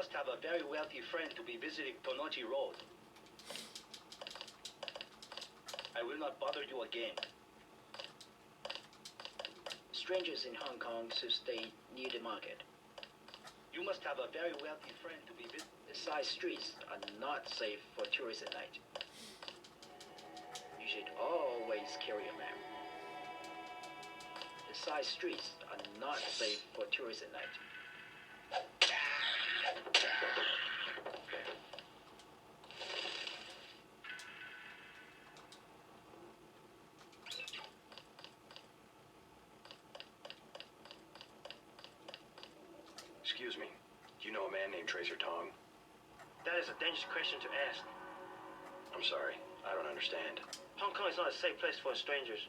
must have a very wealthy friend to be visiting Tonochi Road. I will not bother you again. Strangers in Hong Kong should stay near the market. You must have a very wealthy friend to be visiting. The side streets are not safe for tourists at night. You should always carry a map. The side streets are not safe for tourists at night. Excuse me. Do you know a man named Tracer Tong? That is a dangerous question to ask. I'm sorry. I don't understand. Hong Kong is not a safe place for strangers.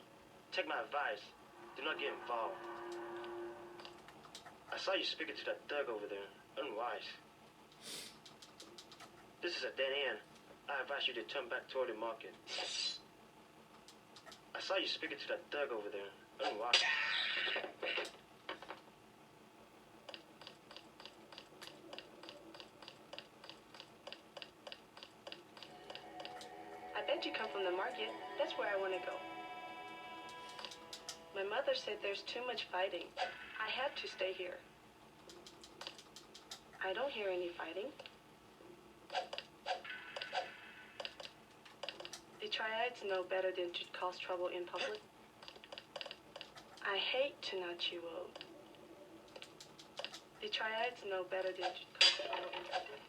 Take my advice. Do not get involved. I saw you speaking to that thug over there. Unwise. This is a dead end. I advise you to turn back toward the market. I saw you speaking to that thug over there. Unwise. I bet you come from the market. That's where I want to go. My mother said there's too much fighting. I have to stay here. I don't hear any fighting. The triads know better than to cause trouble in public. I hate Tonochi-wo. The triads know better than to cause trouble in public.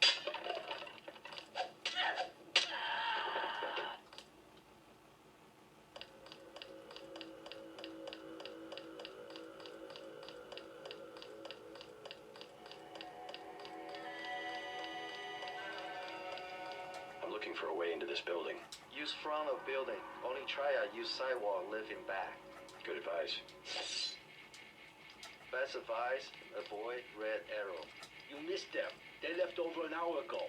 I'm looking for a way into this building. Use front of building. Only triad use sidewalk living back. Good advice. Best advice, avoid red arrow. You missed them. They left over an hour ago.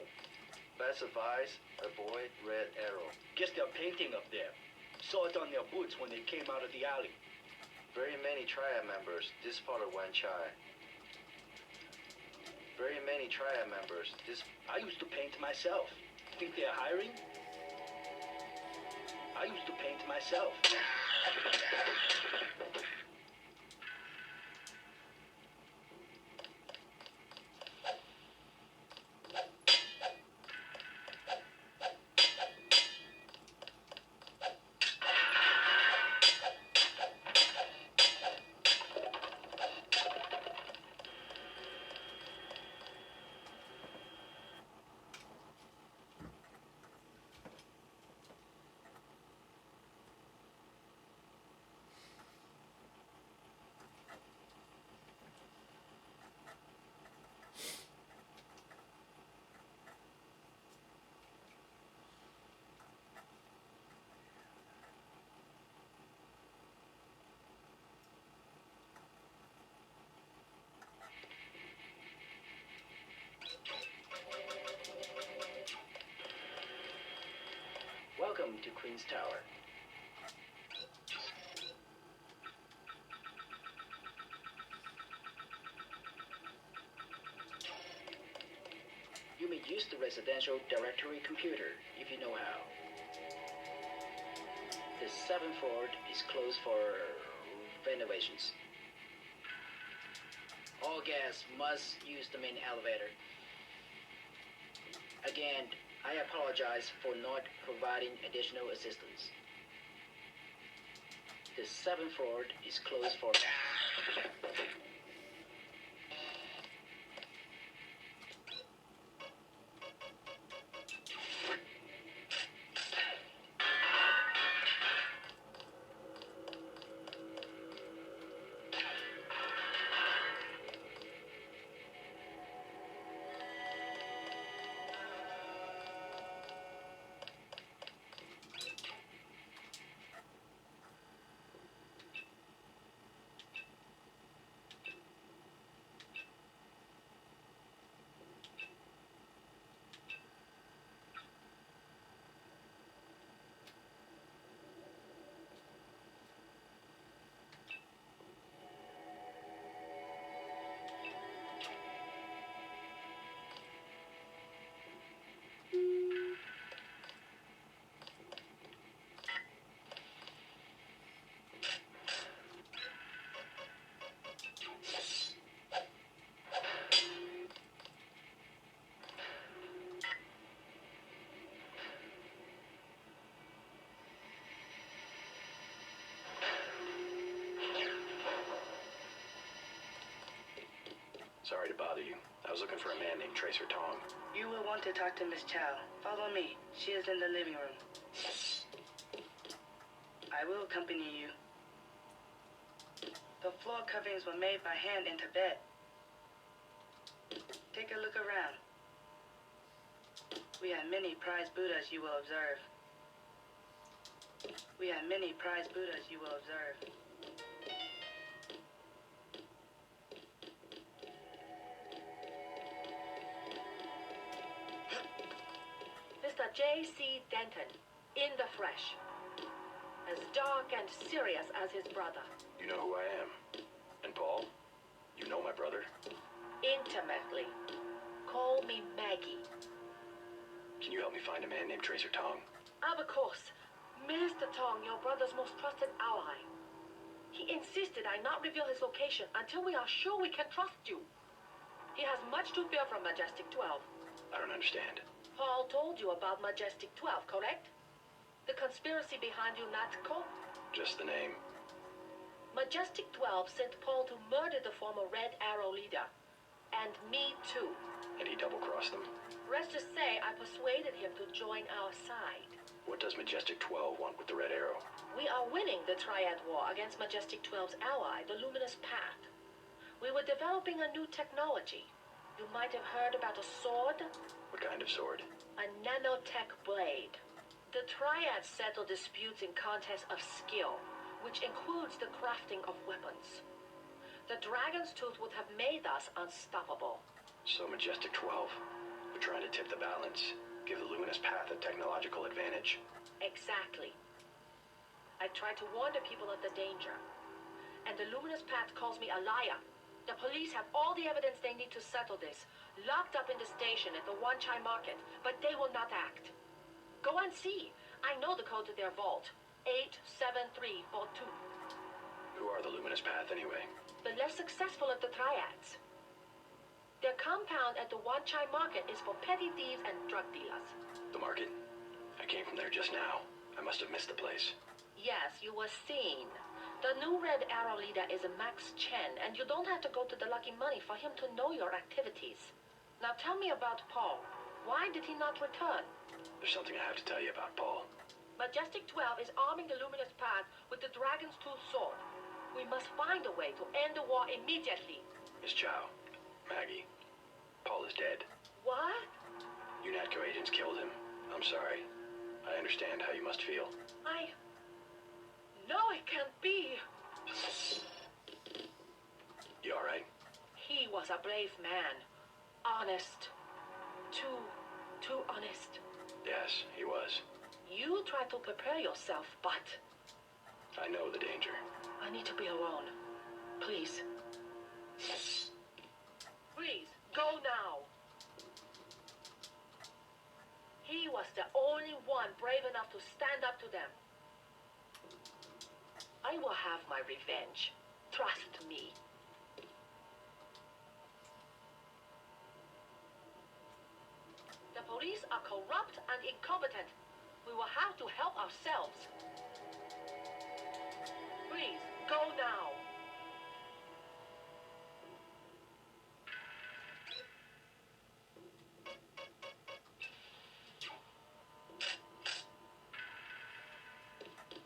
Best advice, avoid red arrow. Guess they're painting up there. Saw it on their boots when they came out of the alley. Very many triad members. This part of Wan Chai. Very many triad members. I used to paint myself. Think they're hiring? I used to paint myself. Welcome to Queen's Tower. You may use the residential directory computer if you know how. The 7th floor is closed for renovations. All guests must use the main elevator. Again, I apologize for not providing additional assistance. The 7th floor is closed for... Sorry to bother you. I was looking for a man named Tracer Tong. You will want to talk to Miss Chow. Follow me. She is in the living room. I will accompany you. The floor coverings were made by hand in Tibet. Take a look around. We have many prized Buddhas you will observe. We have many prized Buddhas you will observe. Mr. J.C. Denton, in the flesh. As dark and serious as his brother. You know who I am. And Paul? You know my brother? Intimately. Call me Maggie. Can you help me find a man named Tracer Tong? Of course. Mr. Tong, your brother's most trusted ally. He insisted I not reveal his location until we are sure we can trust you. He has much to fear from Majestic 12. I don't understand. Paul told you about Majestic 12, correct? The conspiracy behind UNATCO? Just the name. Majestic 12 sent Paul to murder the former Red Arrow leader. And me too. And he double-crossed them. Rest to say, I persuaded him to join our side. What does Majestic 12 want with the Red Arrow? We are winning the Triad War against Majestic 12's ally, the Luminous Path. We were developing a new technology. You might have heard about a sword? What kind of sword? A nanotech blade. The Triads settle disputes in contests of skill, which includes the crafting of weapons. The Dragon's Tooth would have made us unstoppable. So Majestic 12. We're trying to tip the balance. Give the Luminous Path a technological advantage. Exactly. I tried to warn the people of the danger. And the Luminous Path calls me a liar. The police have all the evidence they need to settle this, locked up in the station at the Wan Chai Market, but they will not act. Go and see. I know the code to their vault. 87342. Who are the Luminous Path anyway? The less successful of the Triads. Their compound at the Wan Chai Market is for petty thieves and drug dealers. The market? I came from there just now. I must have missed the place. Yes, you were seen. The new Red Arrow leader is a Max Chen, and you don't have to go to the Lucky Money for him to know your activities. Now tell me about Paul. Why did he not return? There's something I have to tell you about Paul. Majestic 12 is arming the Luminous Path with the Dragon's Tooth sword. We must find a way to end the war immediately. Miss Chow, Maggie, Paul is dead. What? UNATCO agents killed him. I'm sorry. I understand how you must feel. No, it can't be. You alright? He was a brave man. Honest. Too honest. Yes, he was. You try to prepare yourself, but I know the danger. I need to be alone. Please. Please, go now. He was the only one brave enough to stand up to them. I will have my revenge. Trust me. The police are corrupt and incompetent. We will have to help ourselves. Please, go now.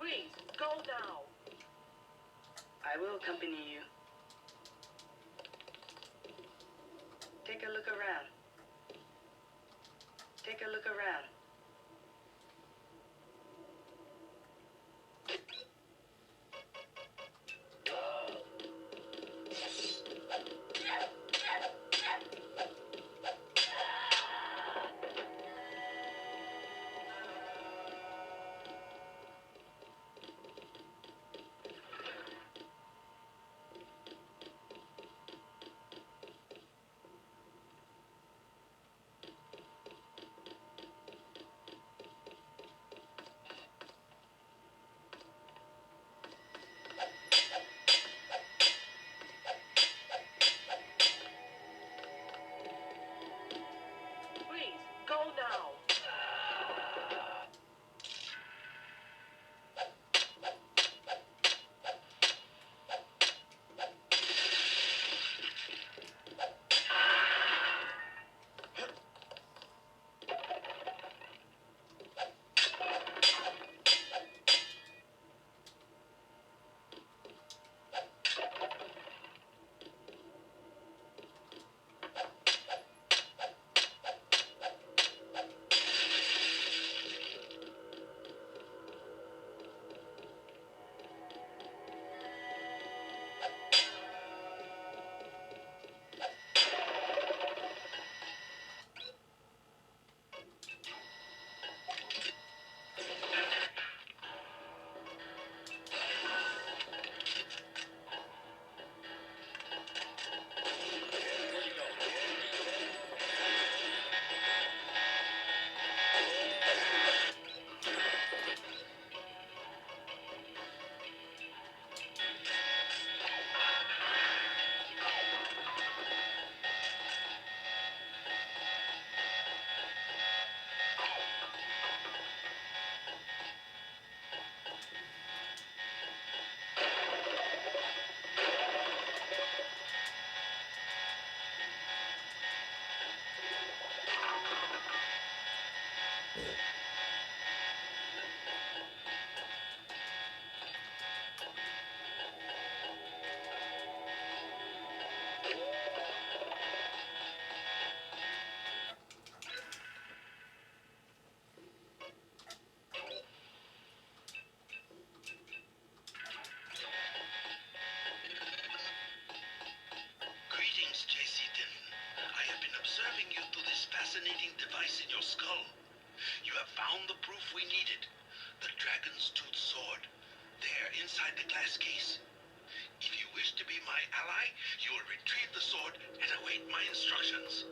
Please, go now. I will accompany you. Take a look around. Take a look around. this fascinating device in your skull. You have found the proof we needed. The dragon's tooth sword. There, inside the glass case. If you wish to be my ally, you will retrieve the sword and await my instructions.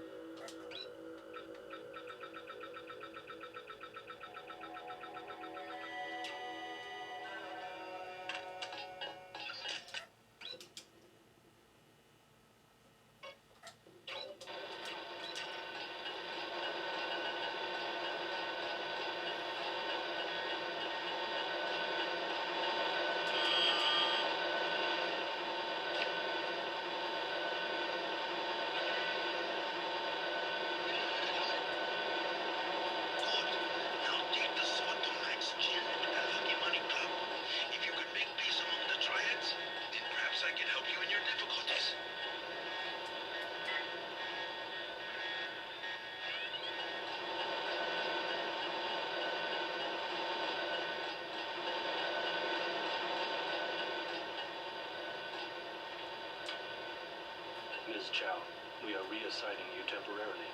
Ms. Chow, we are reassigning you temporarily.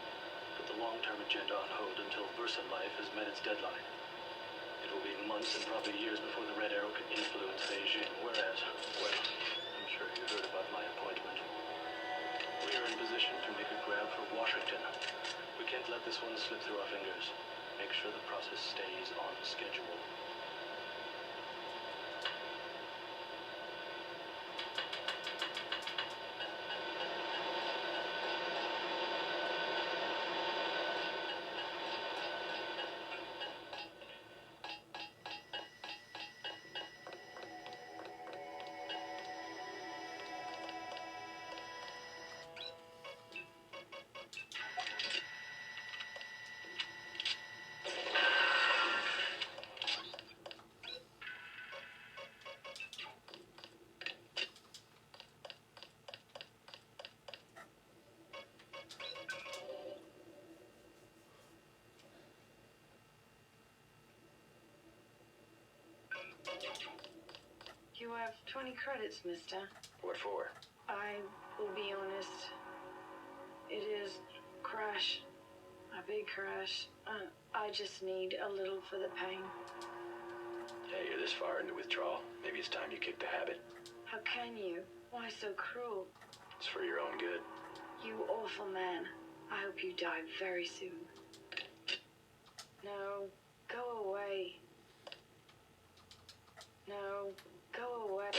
Put the long-term agenda on hold until Versa Life has met its deadline. It will be months and probably years before the Red Arrow can influence Beijing, whereas, well, I'm sure you heard about my appointment. We are in position to make a grab for Washington. We can't let this one slip through our fingers. Make sure the process stays on schedule. You have 20 credits, mister. What for? I will be honest. It is crash. A big crash. I just need a little for the pain. Hey, you're this far into withdrawal. Maybe it's time you kick the habit. How can you? Why so cruel? It's for your own good. You awful man. I hope you die very soon. No, go away. No, go away.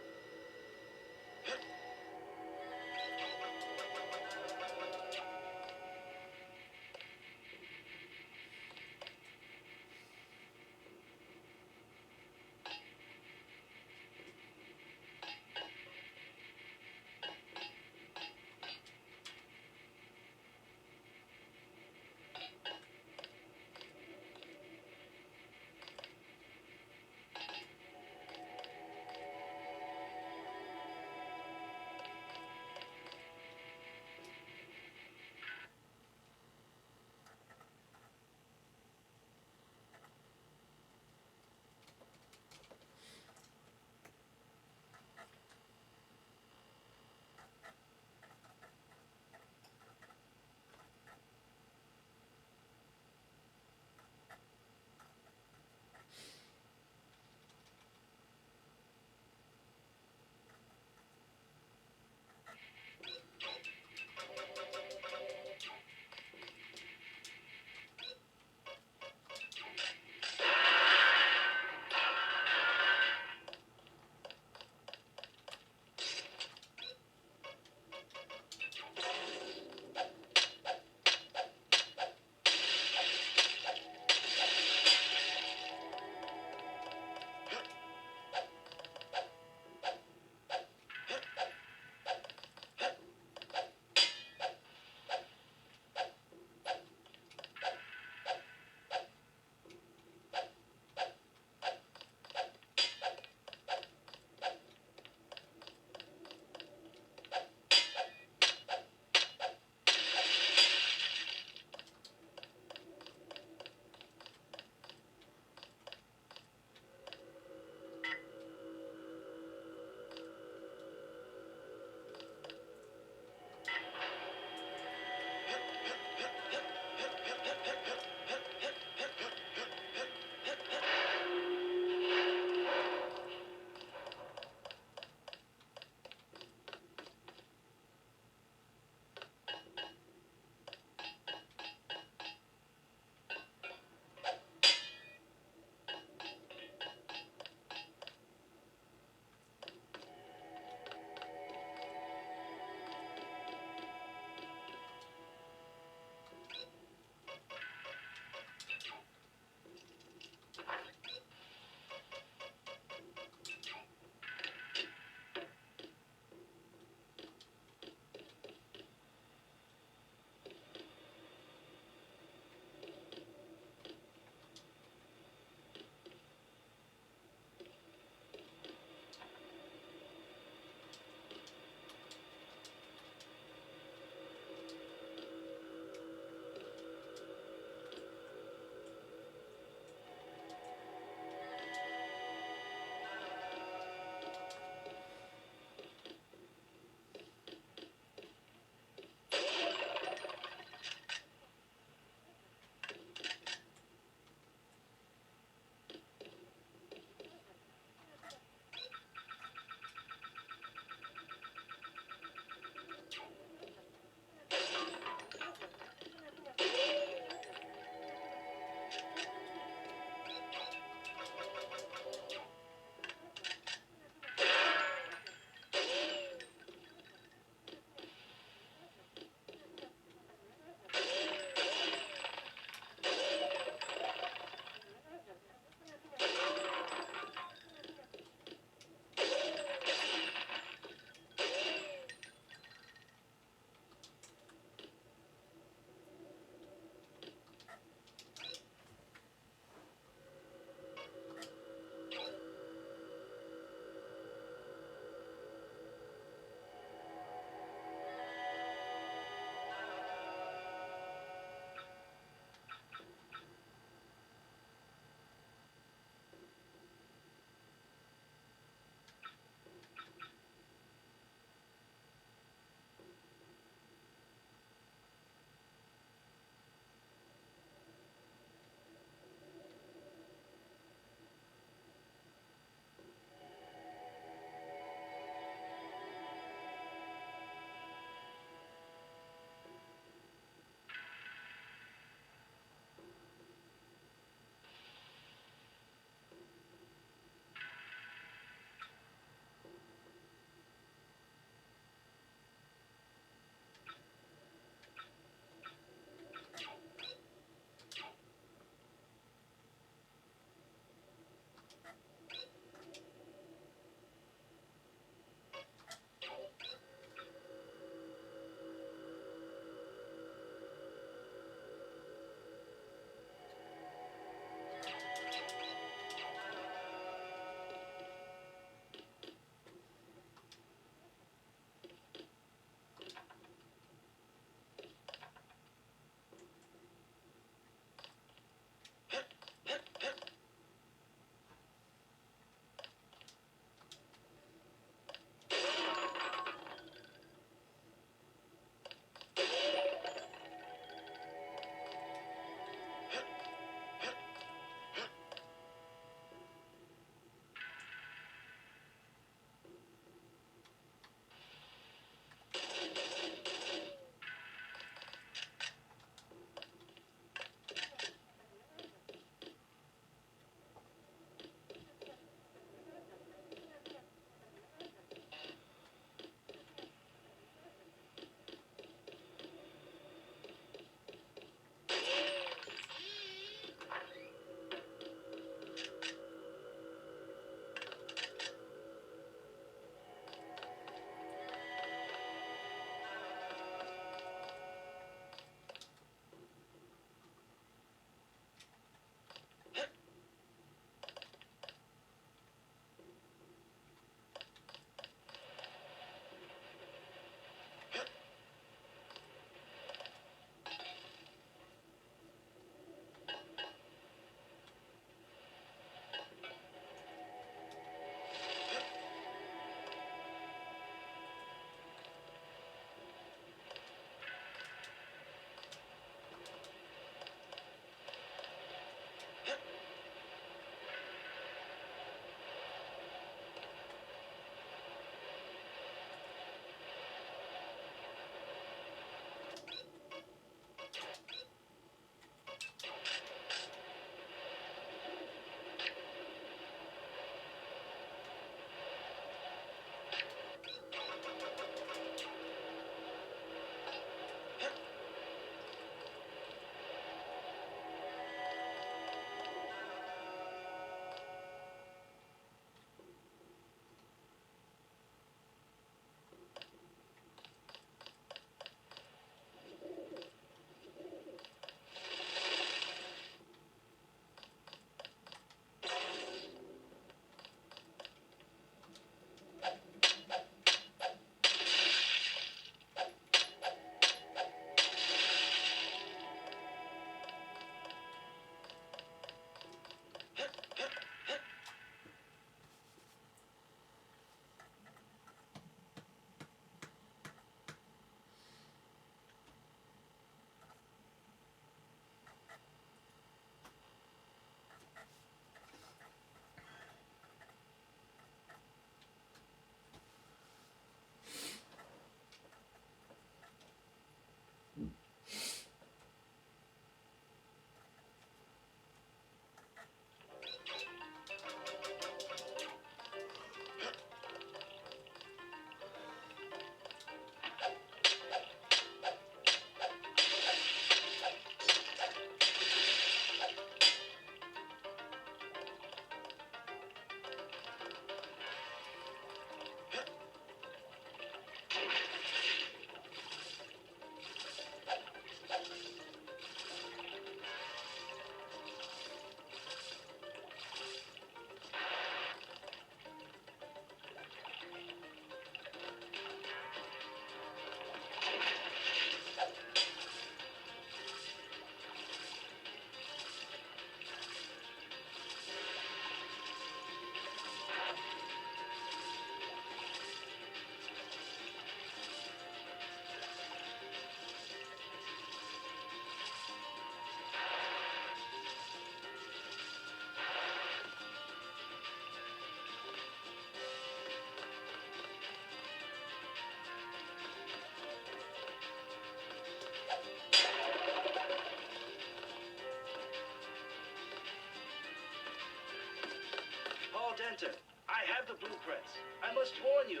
Denton, I have the blueprints. I must warn you,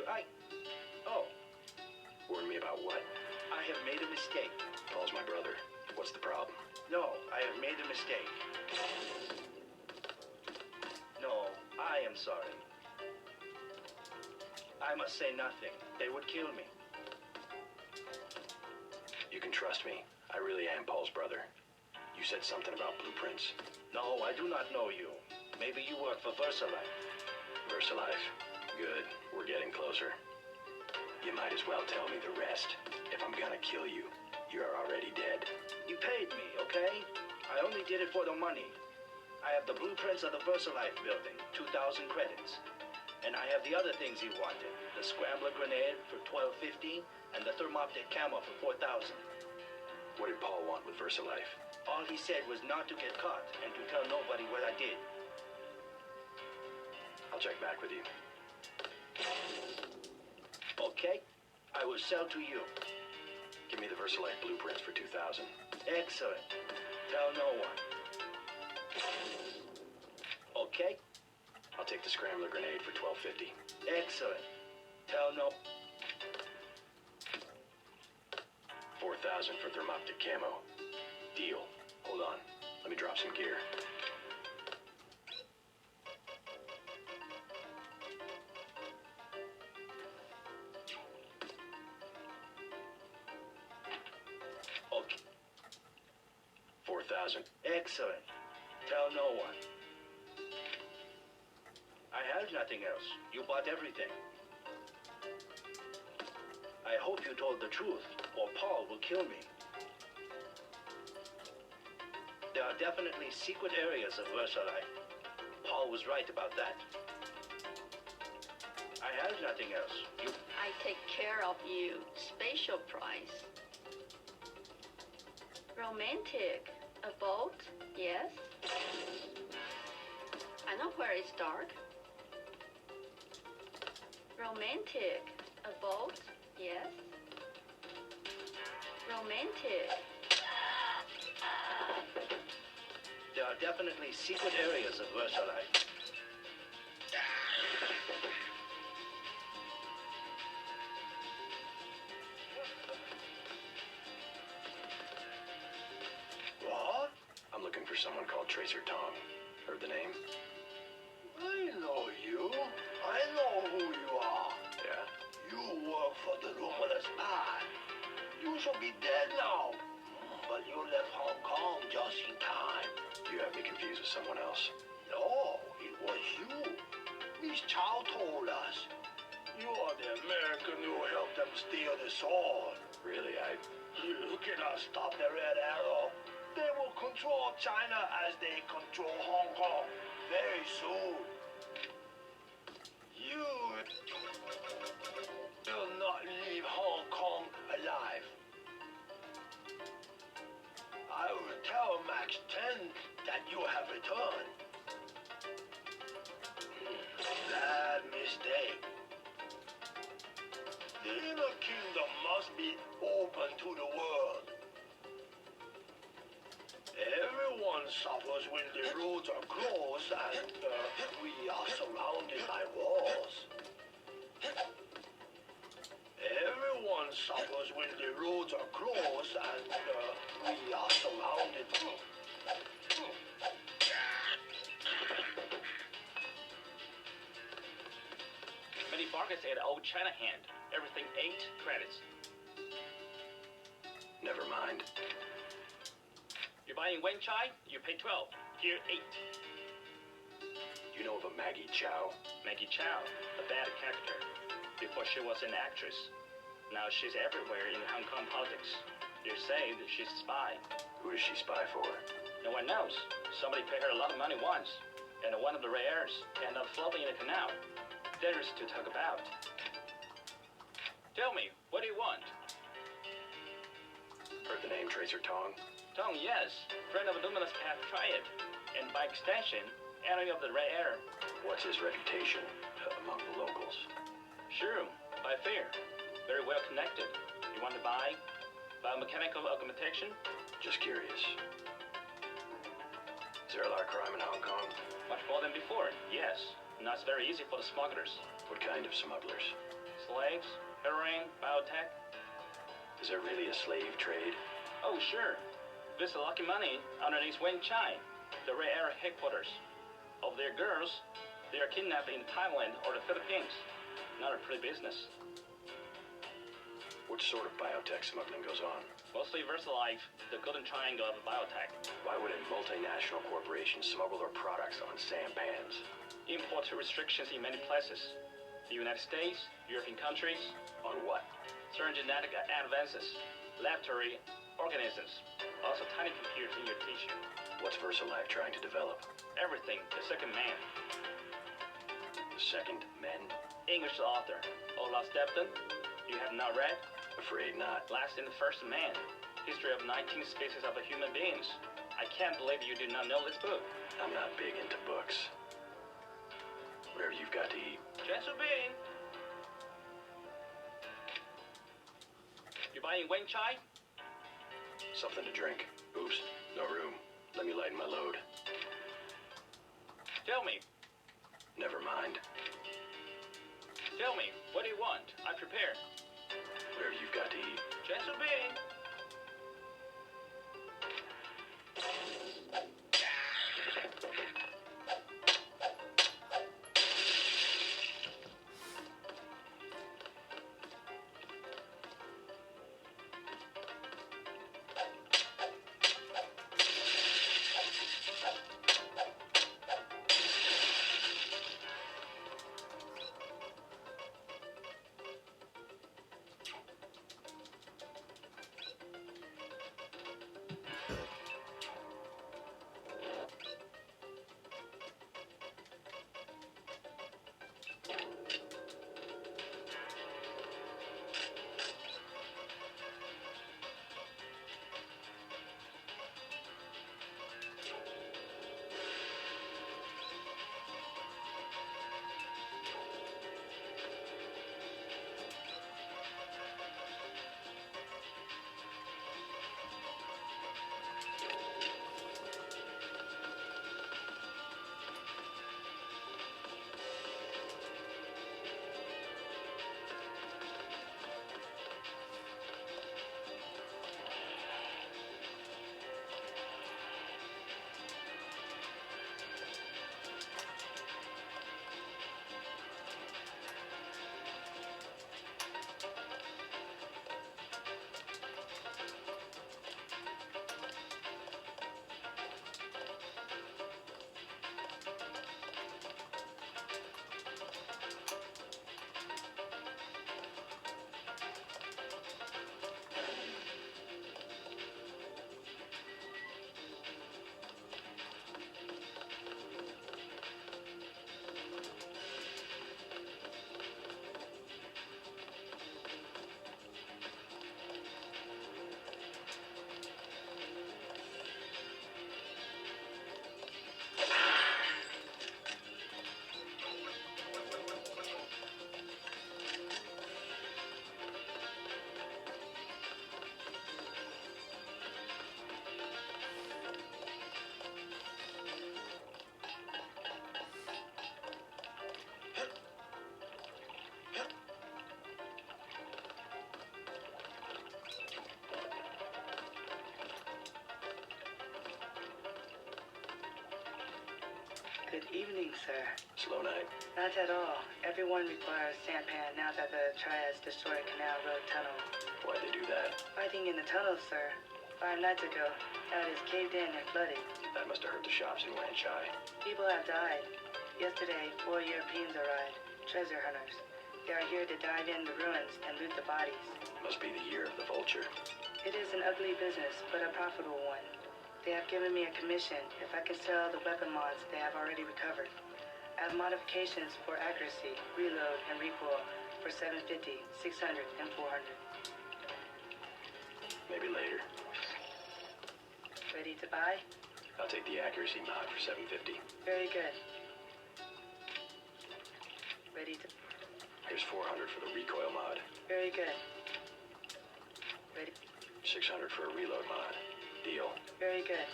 Oh, Warn me about what? I have made a mistake. Paul's my brother. What's the problem? No, I have made a mistake. No, I am sorry. I must say nothing. They would kill me. You can trust me. I really am Paul's brother. You said something about blueprints. No, I do not know you. Maybe you work for VersaLife. VersaLife. Good. We're getting closer. You might as well tell me the rest. If I'm gonna kill you, you're already dead. You paid me, okay? I only did it for the money. I have the blueprints of the VersaLife building, 2,000 credits. And I have the other things you wanted. The scrambler grenade for $12.50 and the thermoptic camo for $4,000. What did Paul want with VersaLife? All he said was not to get caught and to tell nobody what I did. I'll check back with you. Okay? I will sell to you. Give me the VersaLife blueprints for 2,000. Excellent. Tell no one. Okay? I'll take the scrambler grenade for $12.50. Excellent. Tell no... 4,000 for thermoptic camo. Deal. Hold on. Let me drop some gear. Okay. 4,000. Excellent. Tell no one. I have nothing else. You bought everything. I hope you told the truth, or Paul will kill me. There are definitely secret areas of VersaLife. Paul was right about that. I have nothing else. You... I take care of you. Special price. Romantic. A boat? Yes. I know where it's dark. Romantic. A boat? Yes. Romantic. There are definitely secret areas of VersaLife. What? I'm looking for someone called Tracer Tong. Heard the name? I know you. I know who you are. Yeah? You work for the Luminous Path. You should be dead now. But you left Hong Kong just in time. You have me confused with someone else. No, it was you. Miss Chow told us. You are the American who helped them steal the sword. Really, You cannot stop the Red Arrow. They will control China as they control Hong Kong very soon. You will not leave Hong Kong alive. I will tell Max 10 that you have returned. Bad mistake. The inner kingdom must be open to the world. Everyone suffers when the roads are closed and we are surrounded by walls. Everyone suffers when the roads are closed and we are surrounded. Many bargains at Old China Hand. Everything 8 credits. never mind. You're buying Wen Chai? You pay 12. Here, 8. You know of a Maggie Chow? Maggie Chow, a bad character. Before she was an actress. Now she's everywhere in Hong Kong politics. You say that she's a spy. Who does she spy for? No one knows. Somebody paid her a lot of money once. And one of the rares ended up floating in a canal. There's to talk about. Tell me, what do you want? Heard the name Tracer Tong? Tong, yes. Friend of Luminous Path, try it. And by extension, enemy of the rare. What's his reputation among the locals? Sure, by fair. Very well connected. You want to buy? Biomechanical augmentation? Just curious. Is there a lot of crime in Hong Kong? Much more than before, yes. Now it's very easy for the smugglers. What kind of smugglers? Slaves, heroin, biotech. Is there really a slave trade? Oh, sure. There's a lucky money underneath Wen Chai, the Red Arrow headquarters. Of their girls, they are kidnapped in Thailand or the Philippines. Not a pretty business. What sort of biotech smuggling goes on? Mostly VersaLife, the golden triangle of biotech. Why would a multinational corporation smuggle their products on sampans? Import restrictions in many places. The United States, European countries. On what? Certain genetic advances, laboratory organisms, also tiny computers in your tissue. What's VersaLife trying to develop? Everything, the second man. The second men? English author, Olaf Stepton. You have not read? Afraid not. Last and the First Man, History of 19 Species of Human Beings. I can't believe you do not know this book. I'm not big into books. Whatever you've got to eat. Gentle bean. You buying Wen Chai? Something to drink. Oops, no room. Let me lighten my load. Tell me. Never mind. Tell me, what do you want? I prepare. Whatever you've got to eat. Gentle bean. Good evening, sir. Slow night. Not at all. Everyone requires sampan now that the Triads destroyed Canal Road Tunnel. Why'd they do that? Fighting in the tunnels, sir. 5 nights ago, now it is caved in and flooded. That must have hurt the shops in Wan Chai. People have died. Yesterday, 4 Europeans arrived, treasure hunters. They are here to dive in the ruins and loot the bodies. Must be the year of the vulture. It is an ugly business, but a profitable one. They have given me a commission if I can sell the weapon mods they have already recovered. I have modifications for accuracy, reload, and recoil for 750, 600, and 400. Maybe later. Ready to buy? I'll take the accuracy mod for 750. Very good. Ready to... Here's 400 for the recoil mod. Very good. Ready... 600 for a reload mod. Deal. Very good.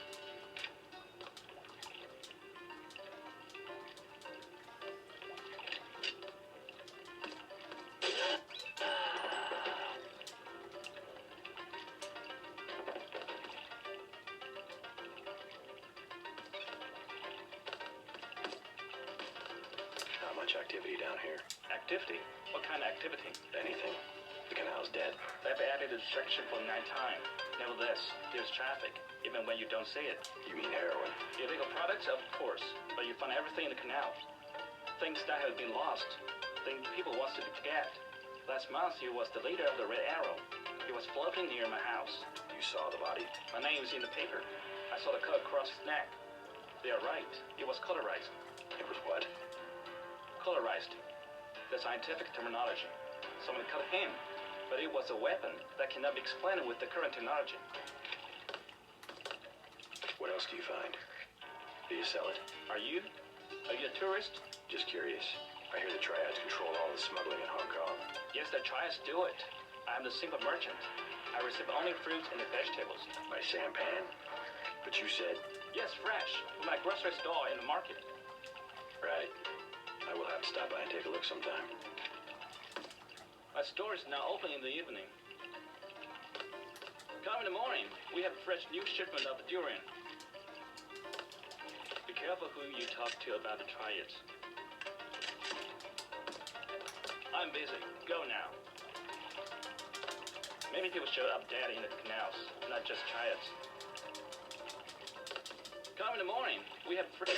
activity down here. Activity? What kind of activity? Anything. The canal's dead. They've added a section for nighttime. Nevertheless, there's traffic, even when you don't see it. You mean heroin? Illegal products, of course, but you find everything in the canal. Things that have been lost. Things people want to forget. Last month, he was the leader of the Red Arrow. He was floating near my house. You saw the body? My name was in the paper. I saw the cut across his neck. They are right. It was colorized. It was what? Colorized. The scientific terminology. Someone cut him, but it was a weapon that cannot be explained with the current technology. What else do you find? Do you sell it? Are you? Are you a tourist? Just curious. I hear the triads control all the smuggling in Hong Kong. Yes, the triads do it. I am the simple merchant. I receive only fruits and vegetables. By sampan? But you said... Yes, fresh. From my grocery store in the market. Right. I will have to stop by and take a look sometime. My store is now open in the evening. Come in the morning. We have a fresh new shipment of durian. Be careful who you talk to about the triads. I'm busy. Go now. Many people show up dead in the canals, not just triads. Come in the morning. We have fresh...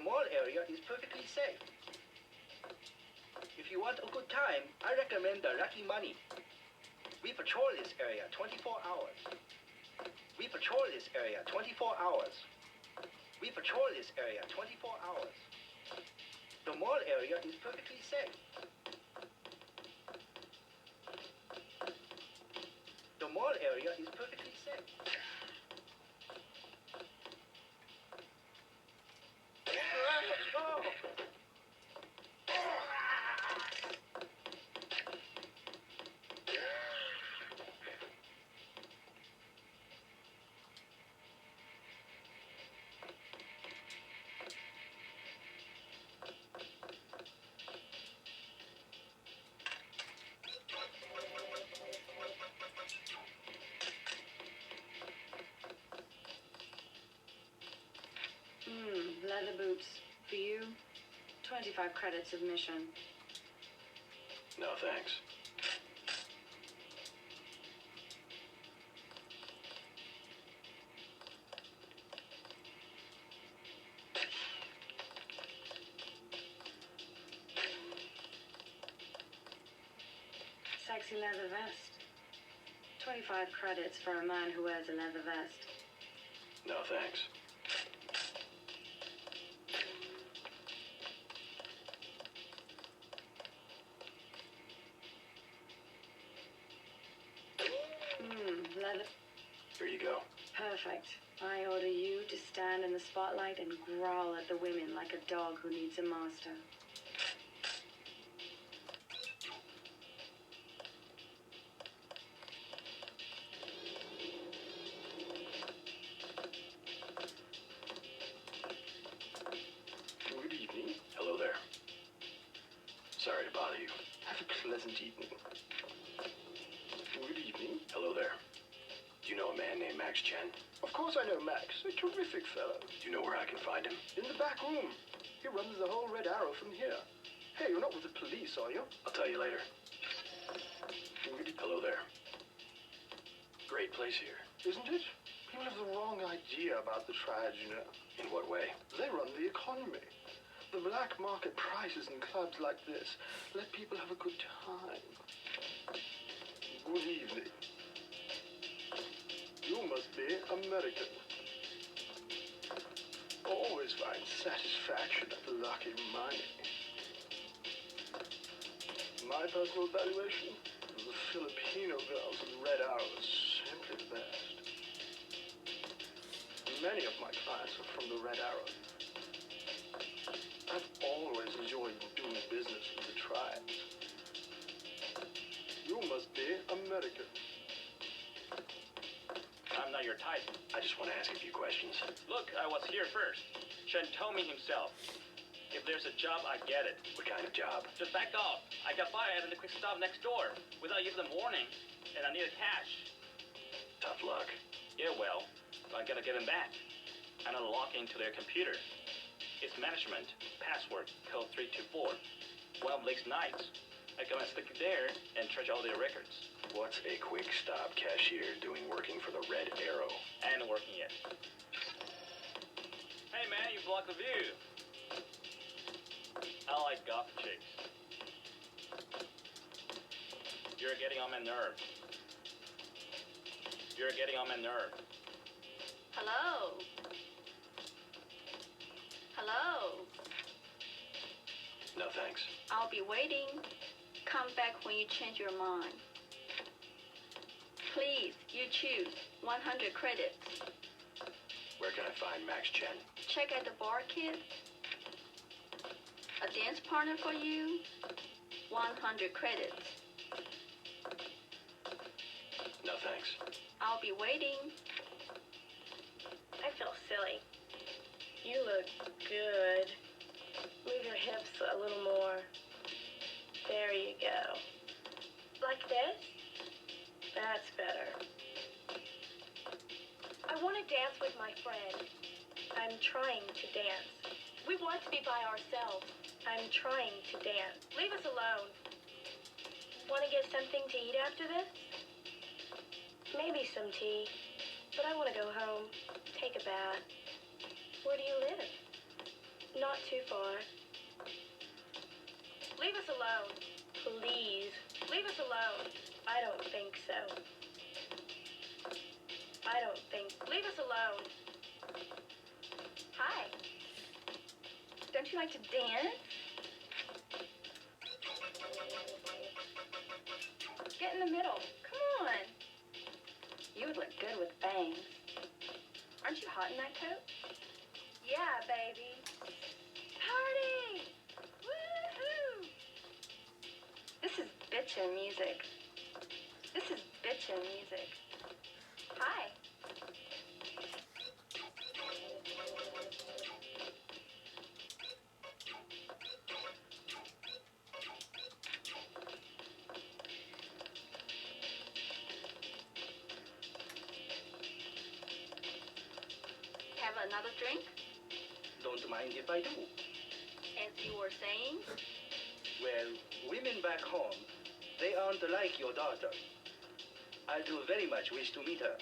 The mall area is perfectly safe. If you want a good time, I recommend the Lucky Money. We patrol this area 24 hours. We patrol this area 24 hours. We patrol this area 24 hours. The mall area is perfectly safe. The mall area is perfectly safe. Leather boots. For you, 25 credits of mission. No, thanks. Sexy leather vest. 25 credits for a man who wears a leather vest. No, thanks. Leather. Here you go. Perfect. I order you to stand in the spotlight and growl at the women like a dog who needs a master. Good evening. Hello there. Sorry to bother you. Have a pleasant evening. Good evening. Hello there. Do you know a man named Max Chen? Of course I know Max, a terrific fellow. Do you know where I can find him? In the back room. He runs the whole Red Arrow from here. Hey, you're not with the police, are you? I'll tell you later. Hello there. Great place here. Isn't it? People have the wrong idea about the triads, you know. In what way? They run the economy. The black market prices in clubs like this let people have a good time. Good evening. You must be American. Always find satisfaction at the Lucky Money. My personal evaluation of the Filipino girls in Red Arrow is simply the best. Many of my clients are from the Red Arrow. I've always enjoyed doing business with the tribes. You must be American. I'm not your type. I just want to ask a few questions. Look, I was here first. Chen told me himself. If there's a job, I get it. What kind of job? Just back off. I got fired at the quick stop next door without giving them warning, and I needed cash. Tough luck. Yeah, well, I gotta get them back. I'm gonna log into their computer. It's management, password, code 324. One of Blake's nights, I go and stick it there and trash all their records. What's a quick stop cashier doing working for the Red Arrow? And working yet. Hey man, you blocked the view. I like goth chicks. You're getting on my nerve. You're getting on my nerve. Hello? Hello? No, thanks. I'll be waiting. Come back when you change your mind. Please, you choose 100 credits. Where can I find Max Chen? Check at the bar, kid. A dance partner for you? 100 credits. No, thanks. I'll be waiting. I feel silly. You look good. Move your hips a little more. There you go. Like this? That's better. I want to dance with my friend. I'm trying to dance. We want to be by ourselves. I'm trying to dance. Leave us alone. Want to get something to eat after this? Maybe some tea. But I want to go home. Take a bath. Where do you live? Not too far. Leave us alone. Please. Leave us alone. I don't think so. I don't think. Leave us alone. Hi. Don't you like to dance? Get in the middle. Come on. You would look good with bangs. Aren't you hot in that coat? Yeah, baby. Party! Woohoo! This is bitchin' music. This is bitchin' music. Hi. Have another drink? Don't mind if I do. As you were saying? Well, women back home, they aren't like your daughter. I do very much wish to meet her.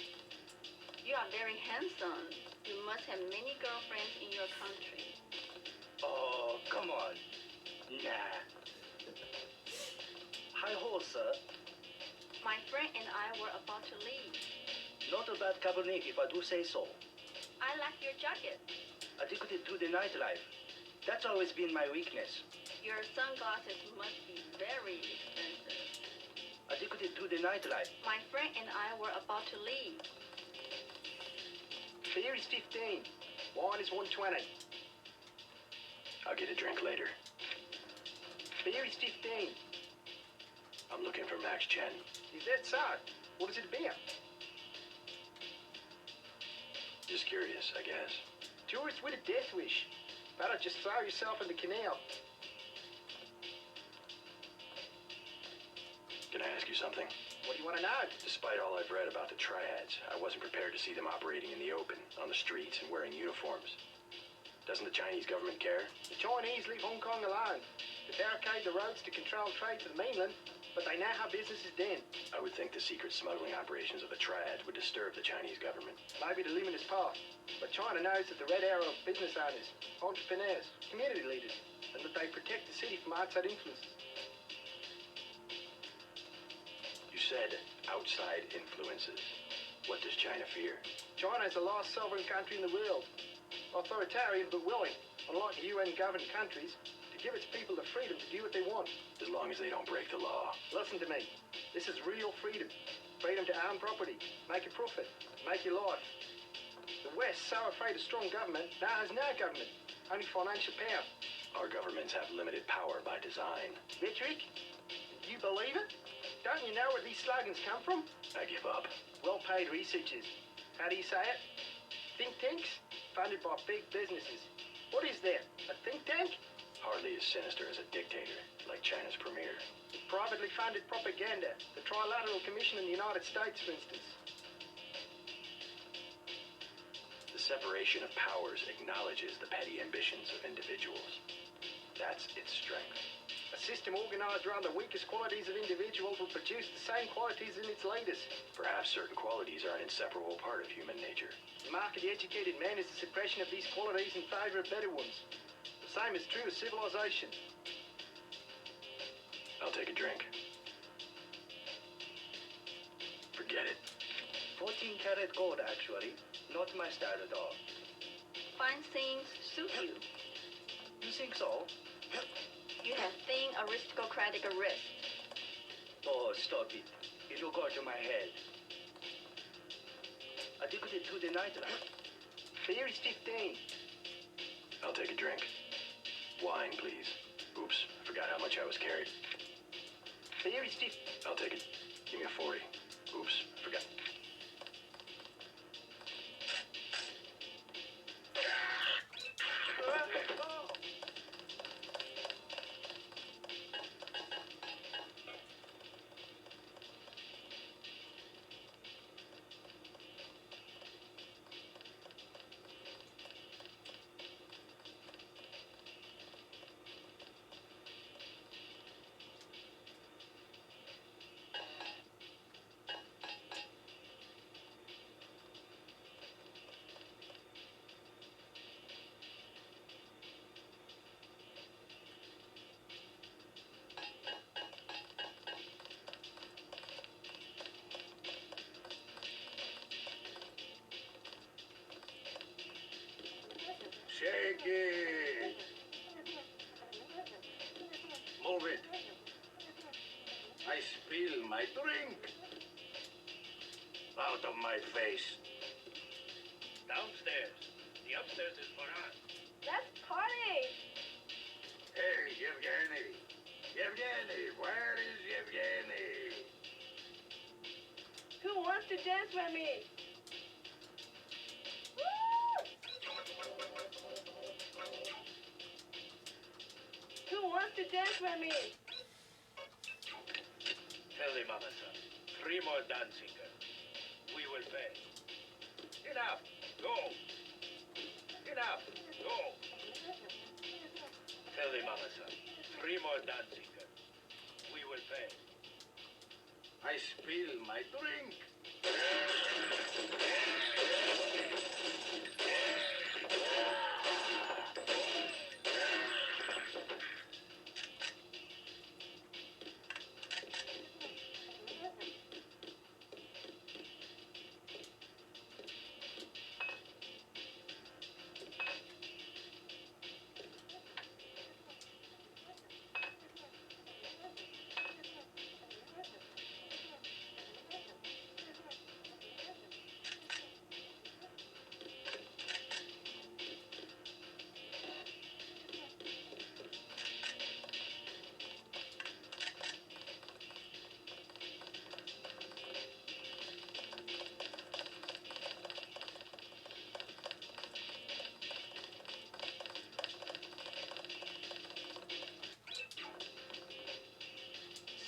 You are very handsome. You must have many girlfriends in your country. Oh, come on. Nah. Hi-ho, sir. My friend and I were about to leave. Not a bad cabernet if I do say so. I like your jacket. Addicted to the nightlife. That's always been my weakness. Your sunglasses must be very expensive. Addicted to the nightlife. My friend and I were about to leave. Beer is 15. Wine is 120. I'll get a drink later. Beer is 15. I'm looking for Max Chen. Is that so? What is it about? Just curious, I guess. Tourist with a death wish. Better just throw yourself in the canal. Can I ask you something? What do you want to know? Despite all I've read about the triads, I wasn't prepared to see them operating in the open, on the streets, and wearing uniforms. Doesn't the Chinese government care? The Chinese leave Hong Kong alone. They barricade the roads to control trade to the mainland, but they know how business is done. I would think the secret smuggling operations of the triads would disturb the Chinese government. Maybe the luminous path. But China knows that the Red Arrow are business owners, entrepreneurs, community leaders, and that they protect the city from outside influences. You said outside influences. What does China fear? China is the last sovereign country in the world. Authoritarian but willing, unlike UN-governed countries, to give its people the freedom to do what they want. As long as they don't break the law. Listen to me. This is real freedom. Freedom to own property, make a profit, make your life. The West, so afraid of strong government, now has no government, only financial power. Our governments have limited power by design. Rhetoric? Do you believe it? Don't you know where these slogans come from? I give up. Well-paid researchers. How do you say it? Think tanks? Funded by big businesses. What is that? A think tank? Hardly as sinister as a dictator, like China's premier. Privately funded propaganda. The Trilateral Commission in the United States, for instance. The separation of powers acknowledges the petty ambitions of individuals. That's its strength. A system organized around the weakest qualities of individuals will produce the same qualities in its leaders. Perhaps certain qualities are an inseparable part of human nature. The mark of the educated man is the suppression of these qualities in favor of better ones. The same is true of civilization. I'll take a drink. Forget it. 14-karat gold, actually. Not my style at all. Fine things suit you. You think so? You have thin aristocratic wrist. Oh, stop it. It'll go to my head. Addicted to the nightlife. Beer is 15. I'll take a drink. Wine, please. Oops, I forgot how much I was carried. Beer is 15. I'll take it. Give me a 40. Oops, I forgot. my drink. Out of my face. Downstairs. The upstairs is for us. Let's party! Hey, Yevgeny. Yevgeny, where is Yevgeny? Who wants to dance with me? Who wants to dance with me? Tell him, Mama-san. 3 more dancing girls. We will pay. Enough. Go. Enough. Go. Tell him, Mama-san. 3 more dancing girls. We will pay. I spill my drink.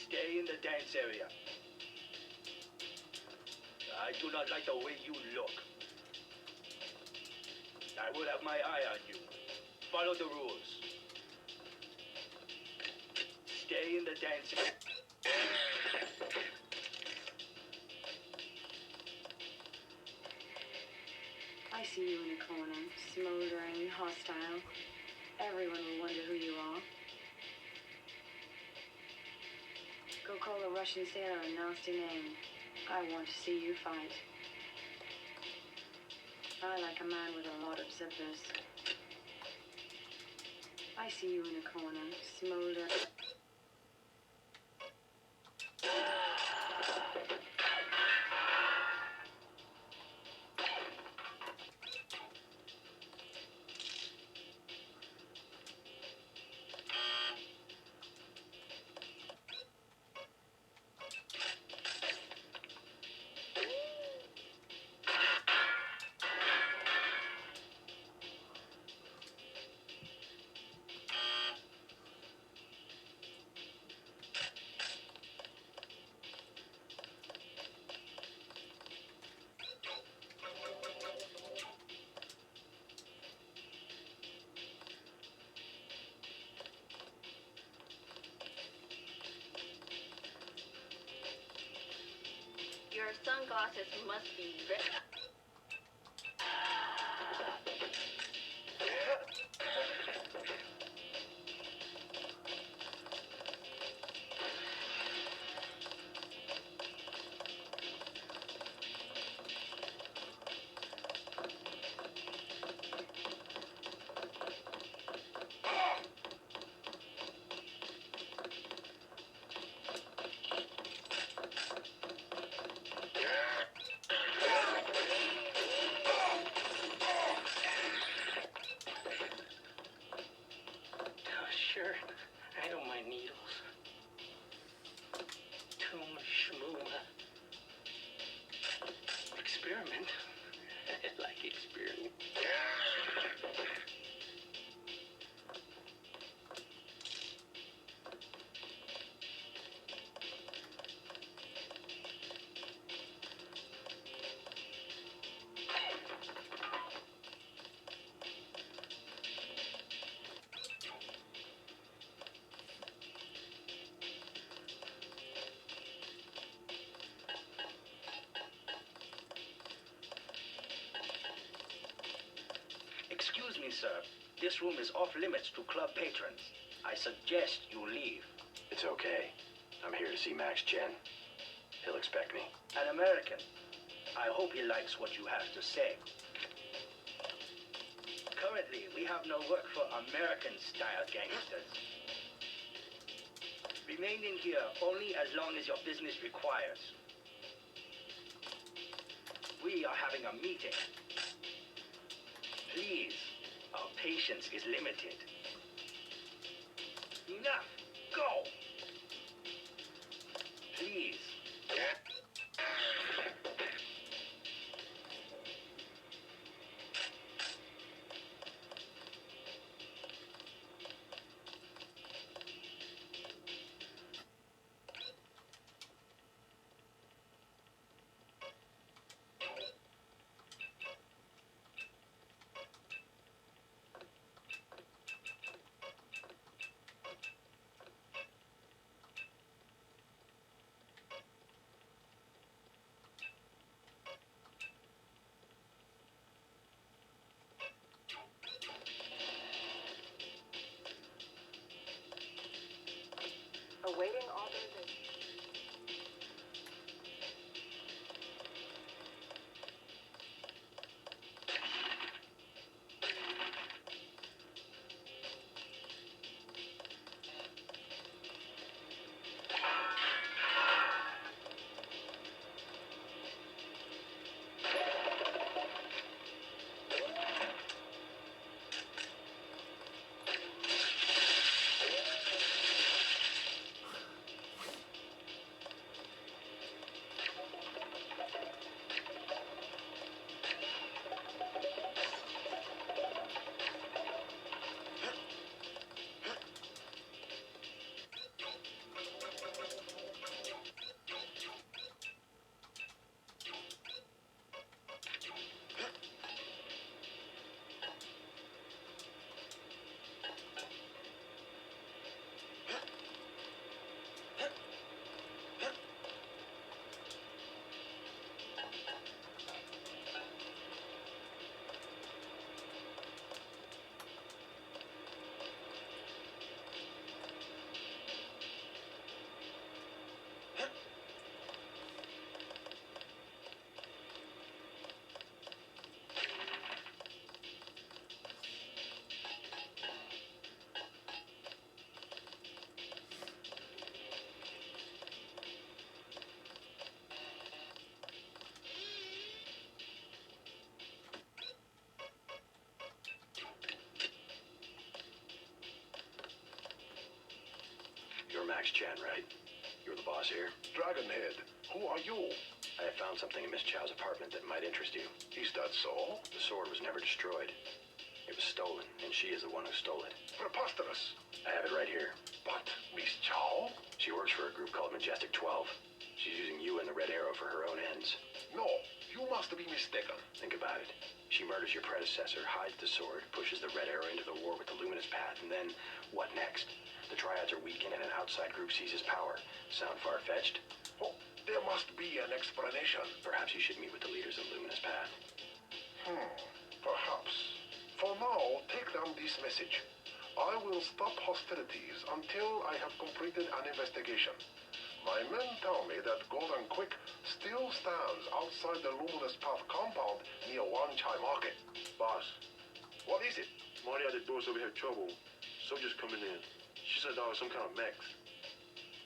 Stay in the dance area. I do not like the way you look. I will have my eye on you. Follow the rules. Stay in the dance area. I see you in a corner, smoldering, hostile. Everyone will wonder who you are. Go call a Russian sailor a nasty name. I want to see you fight. I like a man with a lot of zippers. I see you in a corner, smolder. Your sunglasses must be red. Sure, I don't mind needles. Too much schmoo. Experiment. I like experiment. Excuse me, sir. This room is off limits to club patrons. I suggest you leave. It's okay. I'm here to see Max Chen. He'll expect me. An American. I hope he likes what you have to say. Currently, we have no work for American-style gangsters. Remain in here only as long as your business requires. We are having a meeting. Please, our patience is limited. Enough! Go! Please. Awaiting authorization. You're Max Chen, right? You're the boss here? Dragonhead, who are you? I have found something in Miss Chow's apartment that might interest you. Is that so? The sword was never destroyed. It was stolen, and she is the one who stole it. Preposterous. I have it right here. But Miss Chow? She works for a group called Majestic 12. She's using you and the Red Arrow for her own ends. No, you must be mistaken. Think about it. She murders your predecessor, hides the sword, pushes the Red Arrow into the war with the Luminous Path, and then what next? The Triads are weakened and an outside group seizes power. Sound far-fetched? Oh, there must be an explanation. Perhaps you should meet with the leaders of Luminous Path. Perhaps. For now, take down this message. I will stop hostilities until I have completed an investigation. My men tell me that Golden Quick still stands outside the Luminous Path compound near Wanchai Market. Boss, What is it? Marty at the door's over here trouble. Soldiers coming in. She said there was some kind of mechs.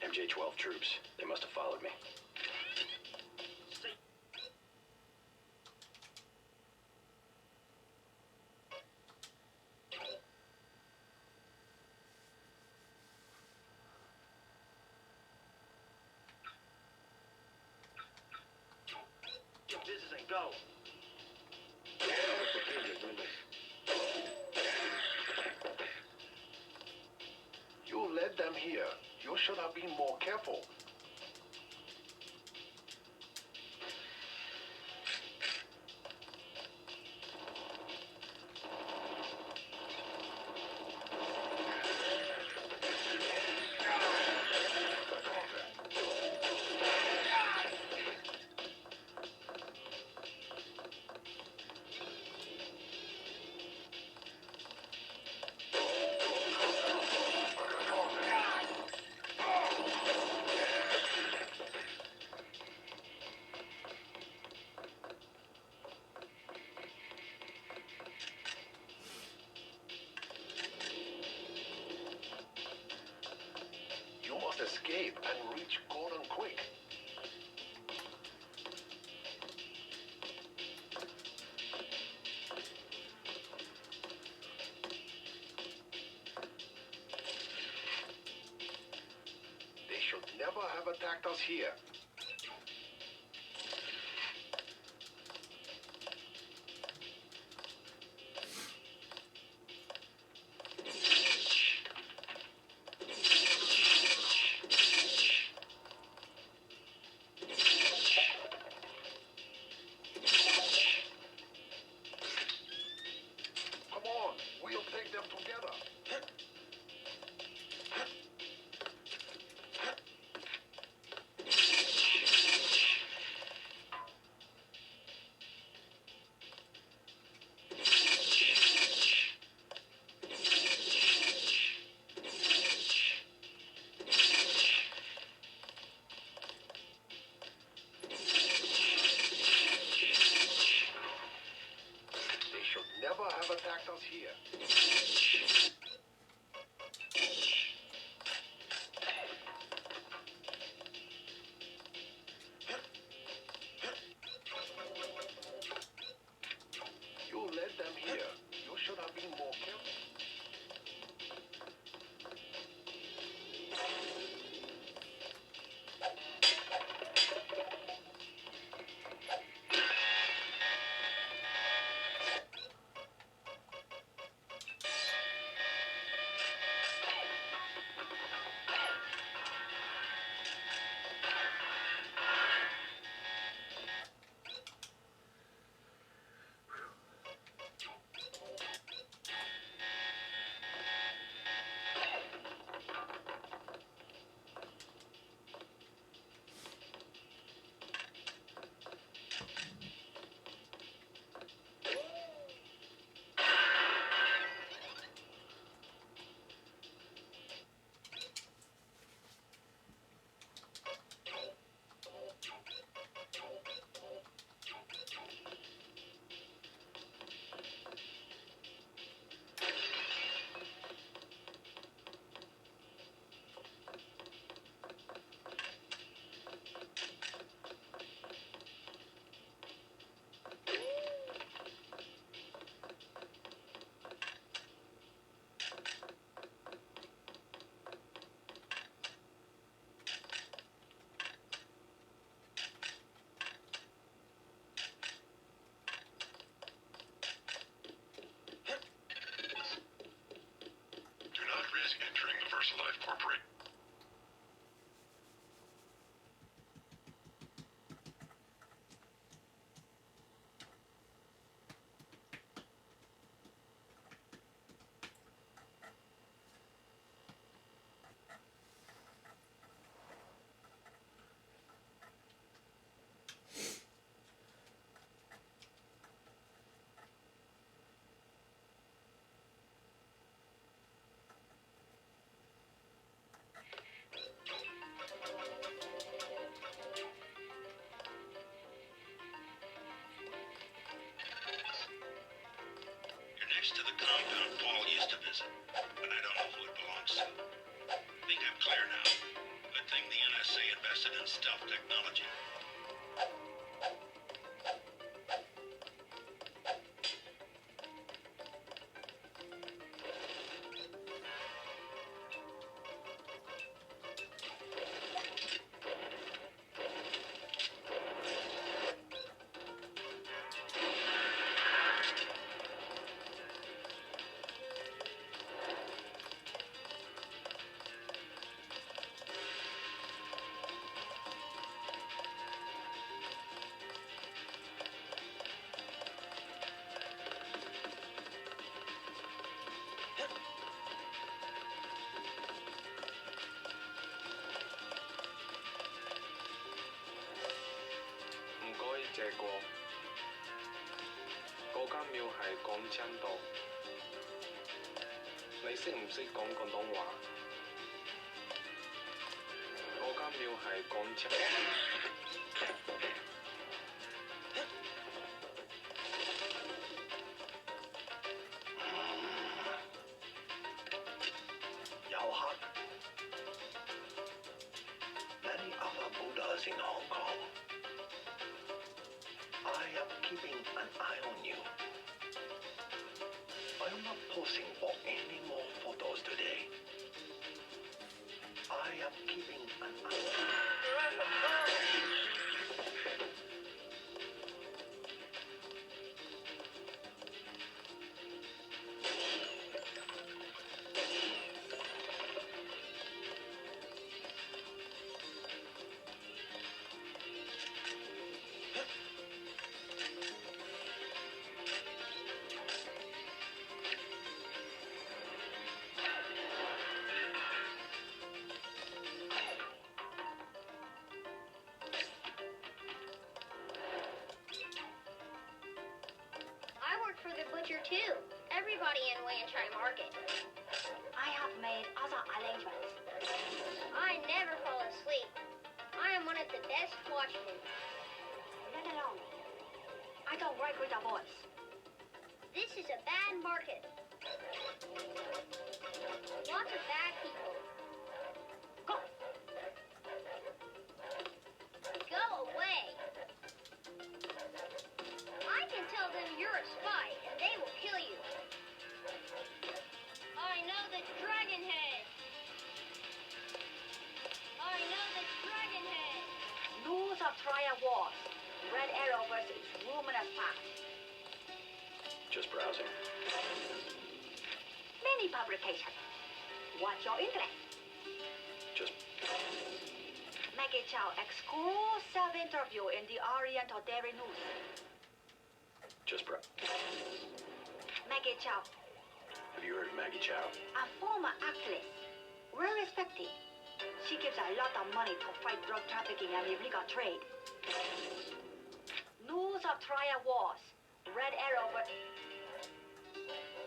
MJ-12 troops. They must have followed me. Get business and go. You led them here. You should have been more careful. attacked us here. Come on, we'll take them together. They should never have attacked us here. You led them here. You should have been more careful. Do not risk entering the VersaLife Corporate. You're next to the compound Paul used to visit, but I don't know who it belongs to. Think I'm clear now. Good thing the NSA invested in stealth technology. Many other Buddhas in Hong Kong. I am keeping an eye on you. I am not posing for any more photos today. I am keeping an eye on you. for the butcher too. Everybody in Wanchai Market. I have made other arrangements. I never fall asleep. I am one of the best watchmen. Let alone. I don't work with a voice. This is a bad market. Lots of bad people. Go. Go away. I can tell them you're a spy and they will kill you. I know the dragon head. I know the dragon head. News of trial wars. Red Arrow versus Luminous Path. Just browsing. Many publications. What's your interest? Just Maggie Chow exclusive interview in the Oriental Daily News. Just Maggie Chow, Have you heard of Maggie Chow? a former actress, well respected. She gives a lot of money to fight drug trafficking and illegal trade. News of trial wars. Red Arrow, but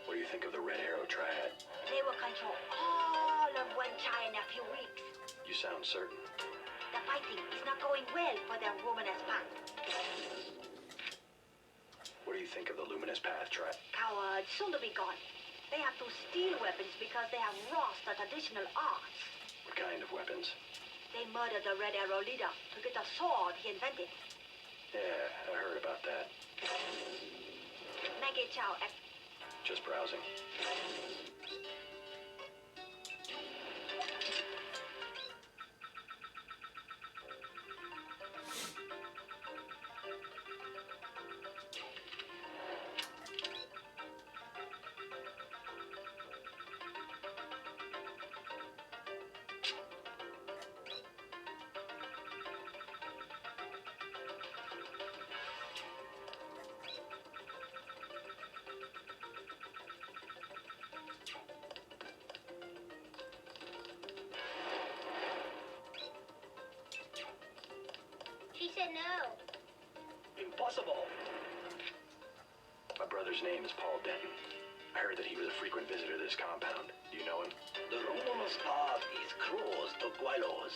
What do you think of the Red Arrow Triad? they will control all of Wenchai in a few weeks. You sound certain. The fighting is not going well for the Luminous Path. What do you think of the Luminous Path Triad? Cowards, soon to be gone. They have to steal weapons because they have lost the traditional arts. What kind of weapons? They murdered the Red Arrow leader to get the sword he invented. Yeah, I heard about that. Maggie Chow, Just browsing. She said no. Impossible. My brother's name is Paul Denton. I heard that he was a frequent visitor to this compound. Do you know him? The Luminous Path is close to Guilos.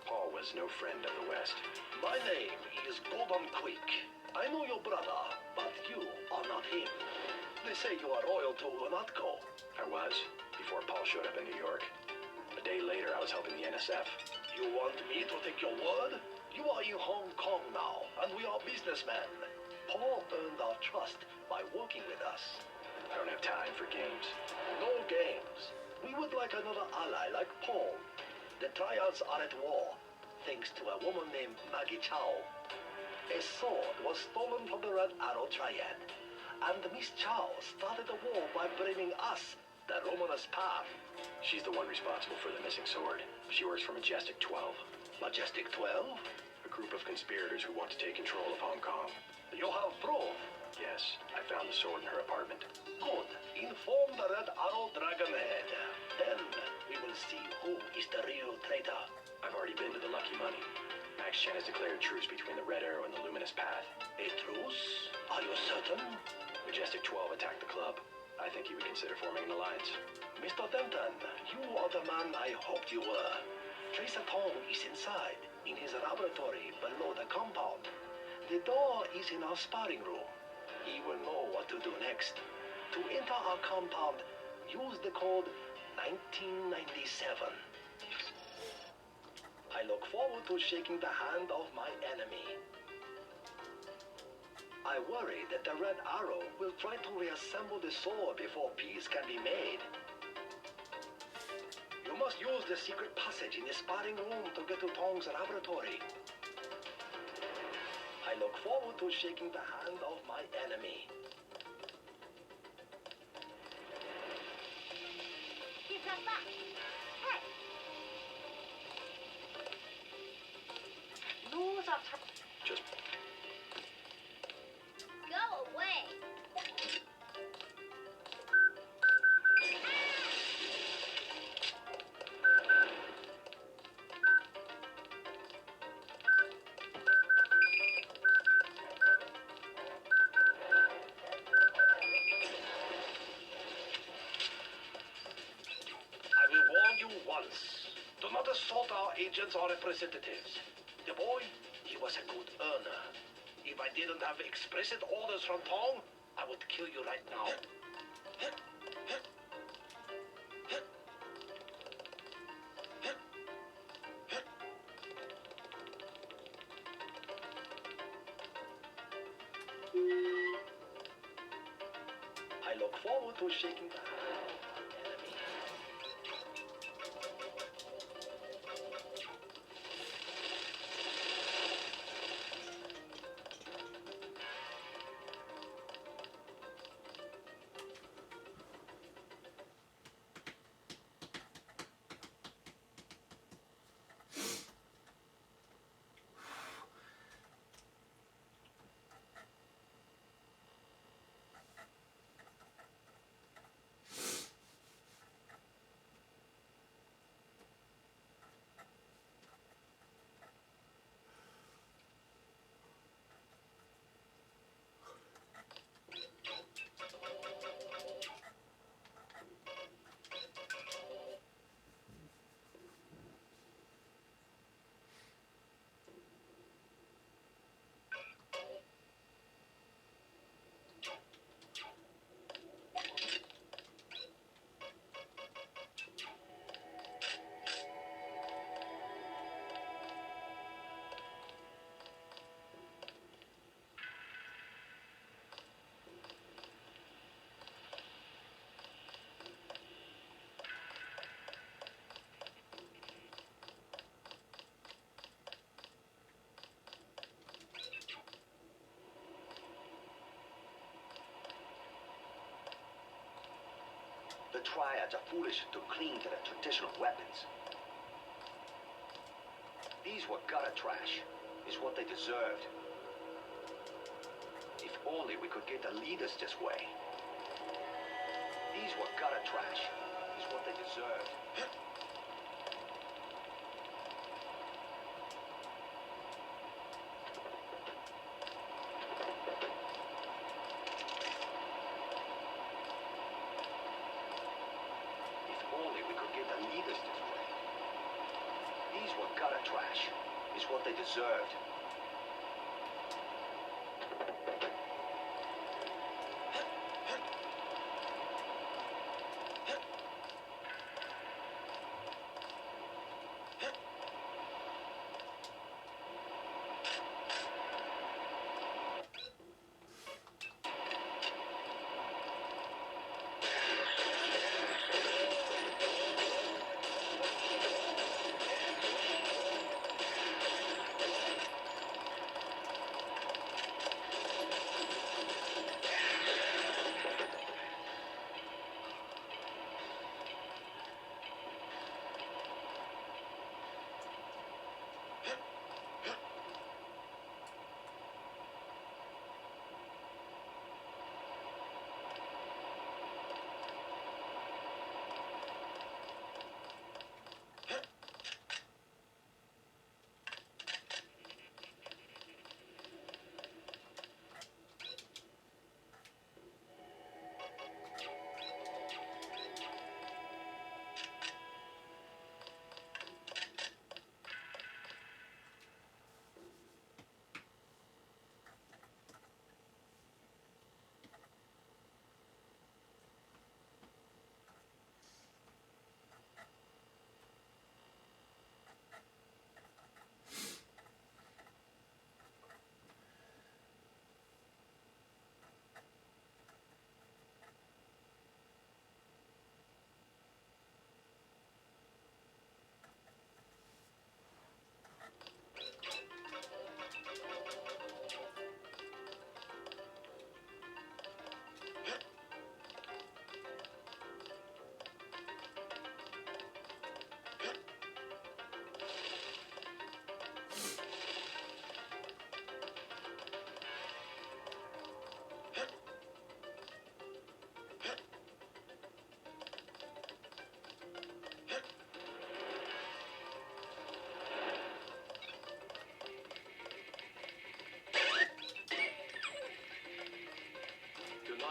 Paul was no friend of the West. My name is Gordon Quick. I know your brother, but you are not him. They say you are loyal to Lunatco. I was, before Paul showed up in New York. A day later, I was helping the NSF. You want me to take your word? You are in Hong Kong now, and we are businessmen. Paul earned our trust by working with us. I don't have time for games. No games. We would like another ally like Paul. The triads are at war, thanks to a woman named Maggie Chow. A sword was stolen from the Red Arrow Triad, and Miss Chow started the war by blaming us, the Luminous Path. She's the one responsible for the missing sword. She works for Majestic 12. Majestic 12? A group of conspirators who want to take control of Hong Kong. You have proof? Yes, I found the sword in her apartment. Good. Inform the Red Arrow Dragonhead. Then we will see who is the real traitor. I've already been to the Lucky Money. Max Chen has declared truce between the Red Arrow and the Luminous Path. A truce? Are you certain? Majestic 12 attacked the club. I think he would consider forming an alliance. Mr. Denton, you are the man I hoped you were. Tracer Tong is inside, in his laboratory below the compound. The door is in our sparring room. He will know what to do next. To enter our compound, use the code 1997. I look forward to shaking the hand of my enemy. I worry that the Red Arrow will try to reassemble the sword before peace can be made. You must use the secret passage in the sparring room to get to Tong's laboratory. I look forward to shaking the hand of my enemy. Give us back. Hey. News of Just Go away. agents or representatives. The boy, he was a good earner. If I didn't have explicit orders from Tong, I would kill you right now. I look forward to shaking the hand of an enemy. The Triads are foolish to cling to their traditional weapons. These were gutter trash, is what they deserved. If only we could get the leaders this way. These were gutter trash, is what they deserved. Trash is what they deserved.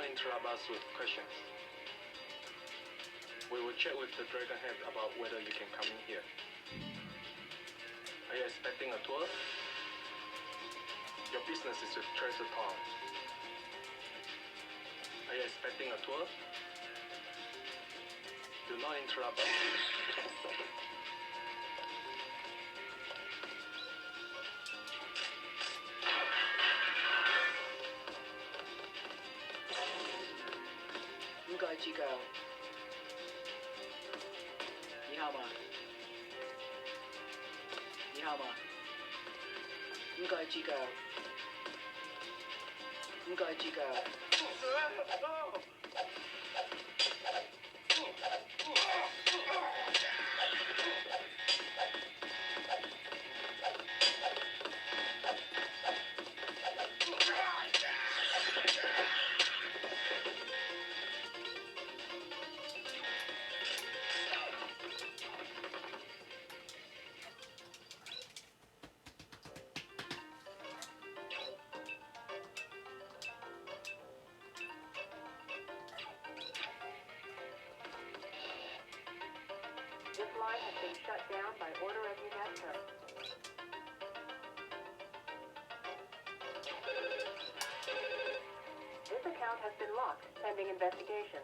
Interrupt us with questions. We will check with the Dragon Head about whether you can come in here. Are you expecting a tour? Your business is with Treasure Town. Are you expecting a tour? Do not interrupt us. Chico. Nihama. Nihama. Chico. Chico. This line has been shut down by order of UNESCO. This account has been locked, pending investigation.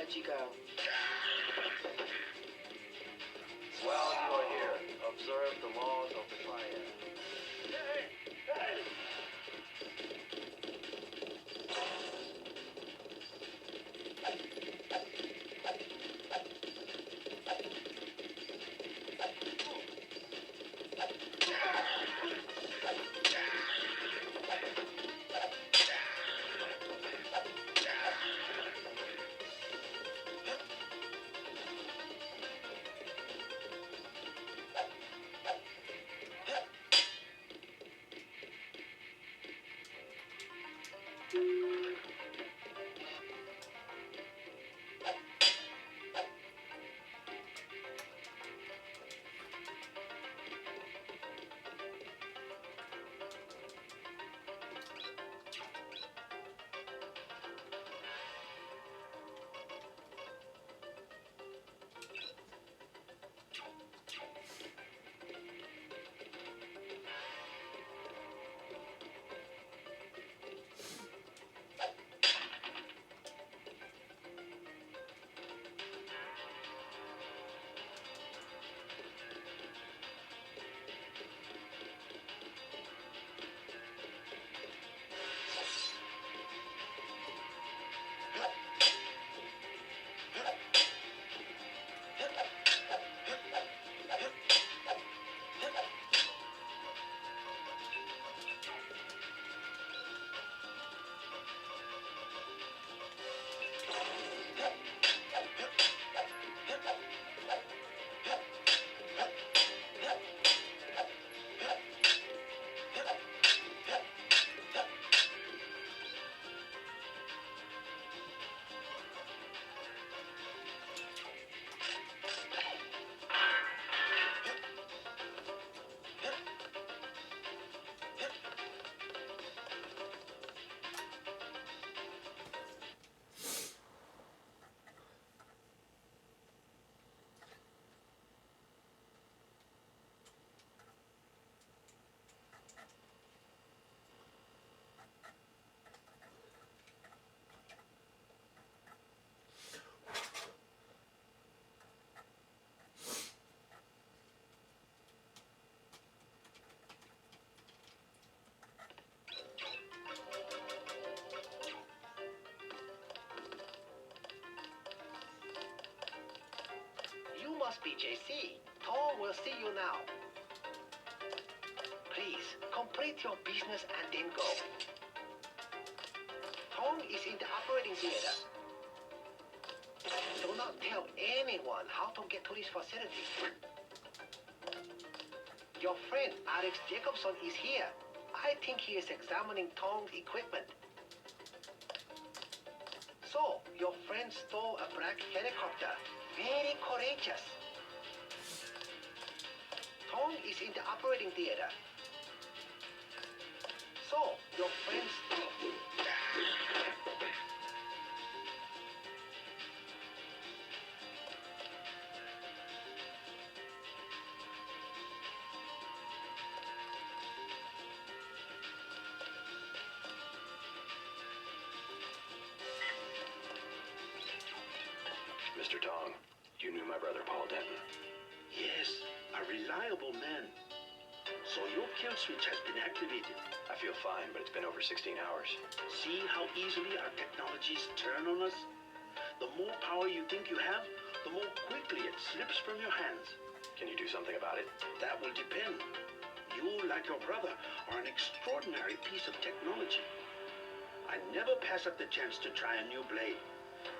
Chico. While you are here, observe the laws of the triad. BJC. Tom will see you now. Please, complete your business and then go. Tom is in the operating theater. Do not tell anyone how to get to this facility. Your friend Alex Jacobson is here. I think he is examining Tom's equipment. So, your friend stole a black helicopter. Very courageous. Tom is in the operating theater. So, your friend stole... Mr. Tong, you knew my brother Paul Denton. Yes, a reliable man. So your kill switch has been activated. I feel fine, but it's been over 16 hours. See how easily our technologies turn on us? The more power you think you have, the more quickly it slips from your hands. Can you do something about it? That will depend. You, like your brother, are an extraordinary piece of technology. I never pass up the chance to try a new blade.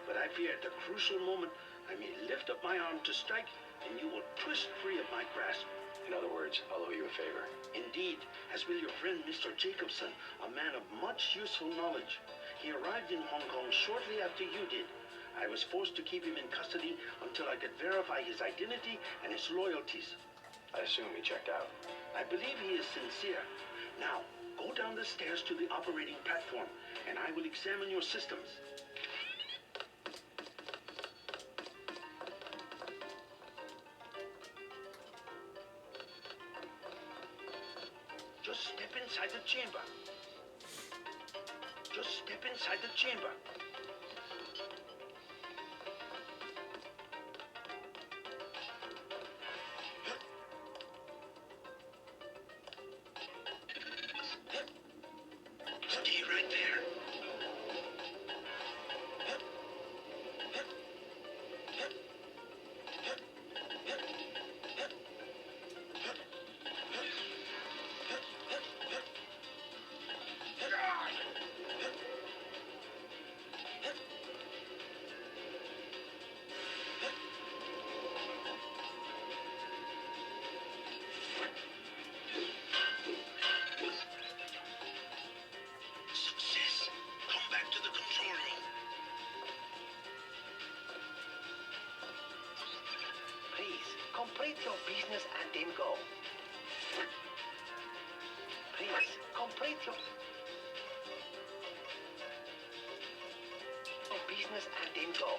But I fear at the crucial moment, I may lift up my arm to strike, and you will twist free of my grasp. In other words, I'll owe you a favor. Indeed, as will your friend Mr. Jacobson, a man of much useful knowledge. He arrived in Hong Kong shortly after you did. I was forced to keep him in custody until I could verify his identity and his loyalties. I assume he checked out. I believe he is sincere. Now, go down the stairs to the operating platform, and I will examine your systems. Just step inside the chamber. Just step inside the chamber. Stay right there. Success. Come back to the control room. Please, complete your business and then go. Please, complete your business and then go.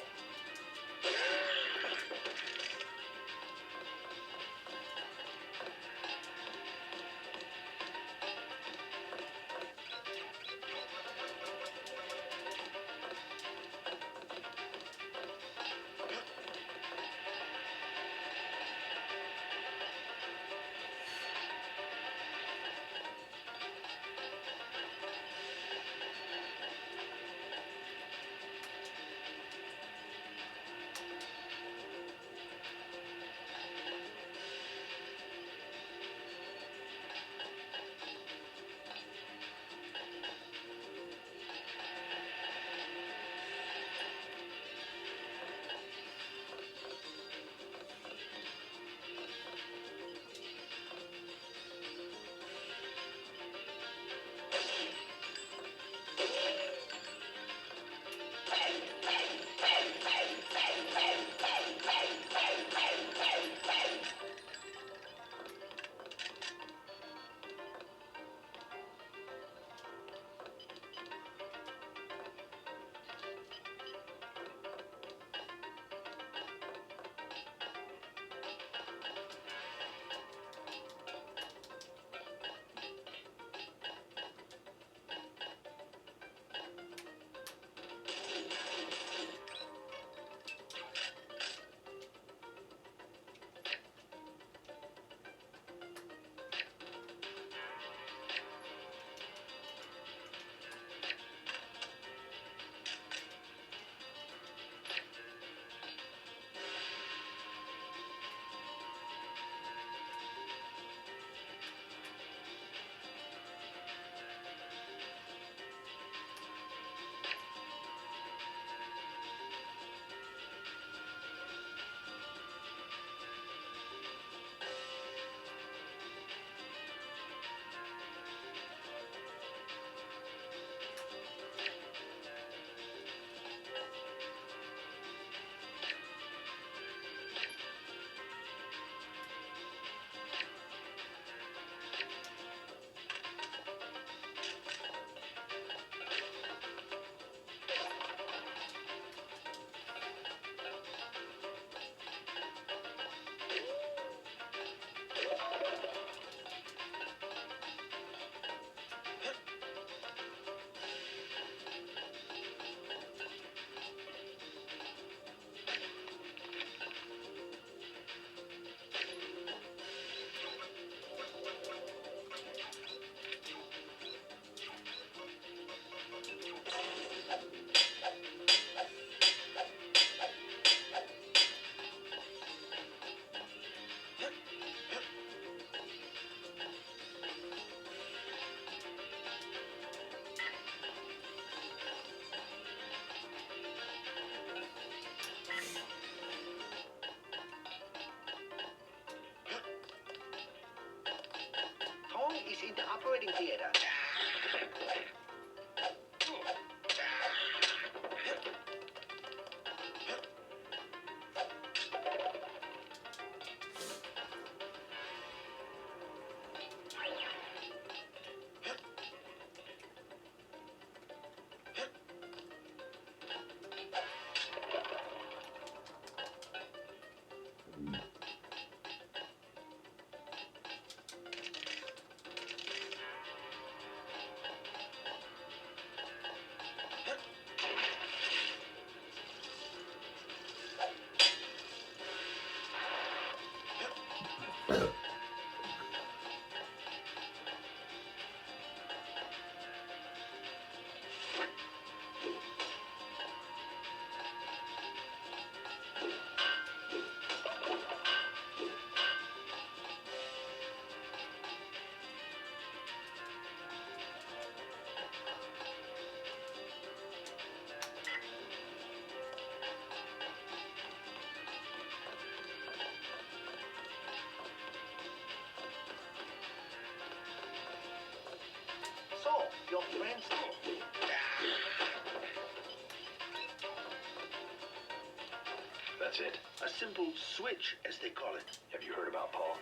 simple switch, as they call it. Have you heard about Paul?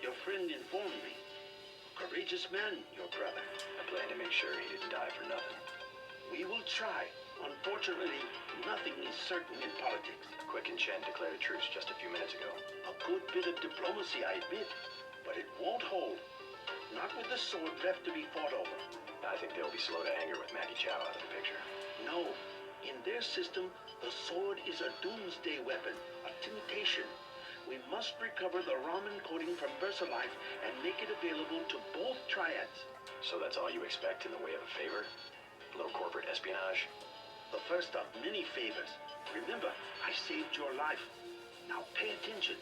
Your friend informed me. Courageous man, your brother. I plan to make sure he didn't die for nothing. We will try. Unfortunately, nothing is certain in politics. Quick and Chen declared a truce just a few minutes ago. A good bit of diplomacy, I admit, but it won't hold. Not with the sword left to be fought over. I think they'll be slow to anger with Maggie Chow out of the picture. No. In their system, the sword is a doomsday weapon, a temptation. We must recover the ramen coating from VersaLife and make it available to both triads. So that's all you expect in the way of a favor? A little corporate espionage? The first of many favors. Remember, I saved your life. Now pay attention.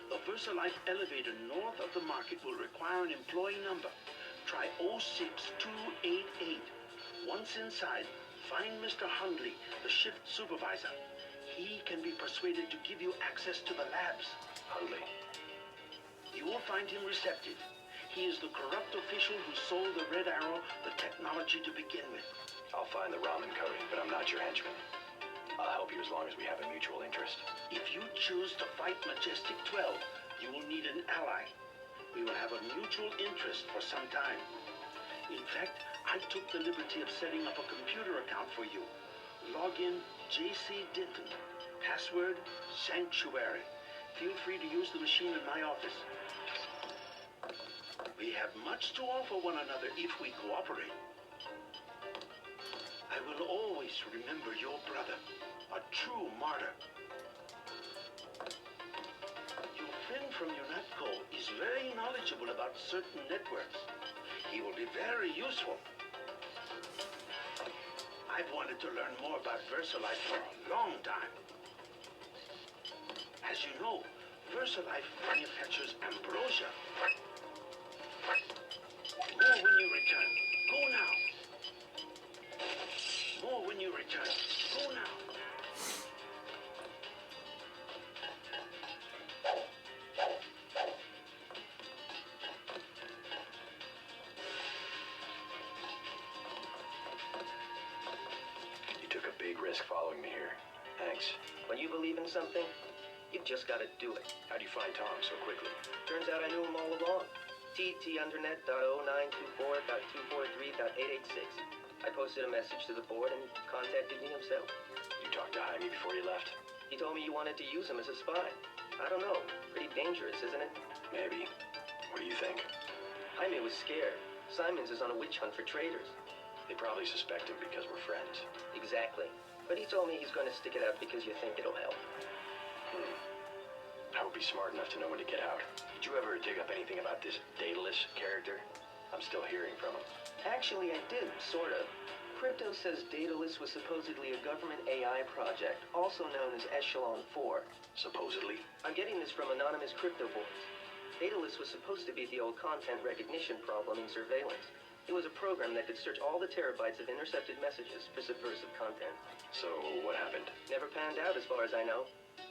The VersaLife elevator north of the market will require an employee number. Try 06288. Once inside, find Mr. Hundley, the shift supervisor. He can be persuaded to give you access to the labs. Hundley. You will find him receptive. He is the corrupt official who sold the Red Arrow the technology to begin with. I'll find the ramen coating, but I'm not your henchman. I'll help you as long as we have a mutual interest. If you choose to fight Majestic 12, you will need an ally. We will have a mutual interest for some time. In fact, I took the liberty of setting up a computer account for you. Login JC Denton. Password Sanctuary. Feel free to use the machine in my office. We have much to offer one another if we cooperate. I will always remember your brother, a true martyr. Your friend from UNATCO is very knowledgeable about certain networks. He will be very useful. I've wanted to learn more about VersaLife for a long time. As you know, VersaLife manufactures ambrosia. More when you return. Go now. More when you return. Go now. You took a big risk following me here. Thanks. When you believe in something, you've just got to do it. How'd you find Tom so quickly? Turns out I knew him all along. ttundernet.0924.243.886. I posted a message to the board and he contacted me himself. You talked to Jaime before you left? He told me you wanted to use him as a spy. I don't know. Pretty dangerous, isn't it? Maybe. What do you think? Jaime was scared. Simons is on a witch hunt for traitors. They probably suspect him because we're friends. Exactly. But he told me he's going to stick it out because you think it'll help. I hope he's smart enough to know when to get out. Did you ever dig up anything about this Daedalus character? I'm still hearing from him. Actually, I did, sort of. Crypto says Daedalus was supposedly a government AI project, also known as Echelon 4. Supposedly? I'm getting this from anonymous crypto boards. Daedalus was supposed to be the old content recognition problem in surveillance. It was a program that could search all the terabytes of intercepted messages for subversive content. So, what happened? Never panned out as far as I know.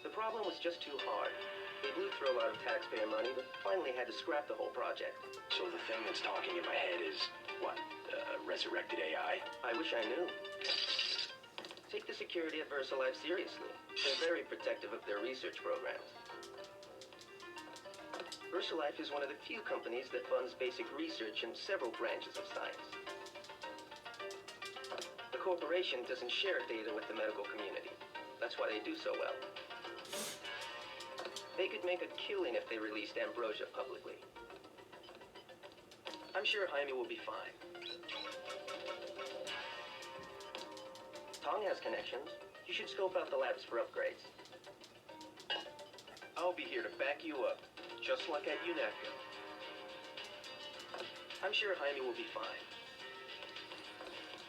The problem was just too hard. They blew through a lot of taxpayer money, but finally had to scrap the whole project. So the thing that's talking in my head is, what, resurrected AI? I wish I knew. Take the security of VersaLife seriously. They're very protective of their research programs. VersaLife is one of the few companies that funds basic research in several branches of science. The corporation doesn't share data with the medical community. That's why they do so well. They could make a killing if they released ambrosia publicly. I'm sure Jaime will be fine. Tong has connections. You should scope out the labs for upgrades. I'll be here to back you up, just like at UNATCO. I'm sure Jaime will be fine.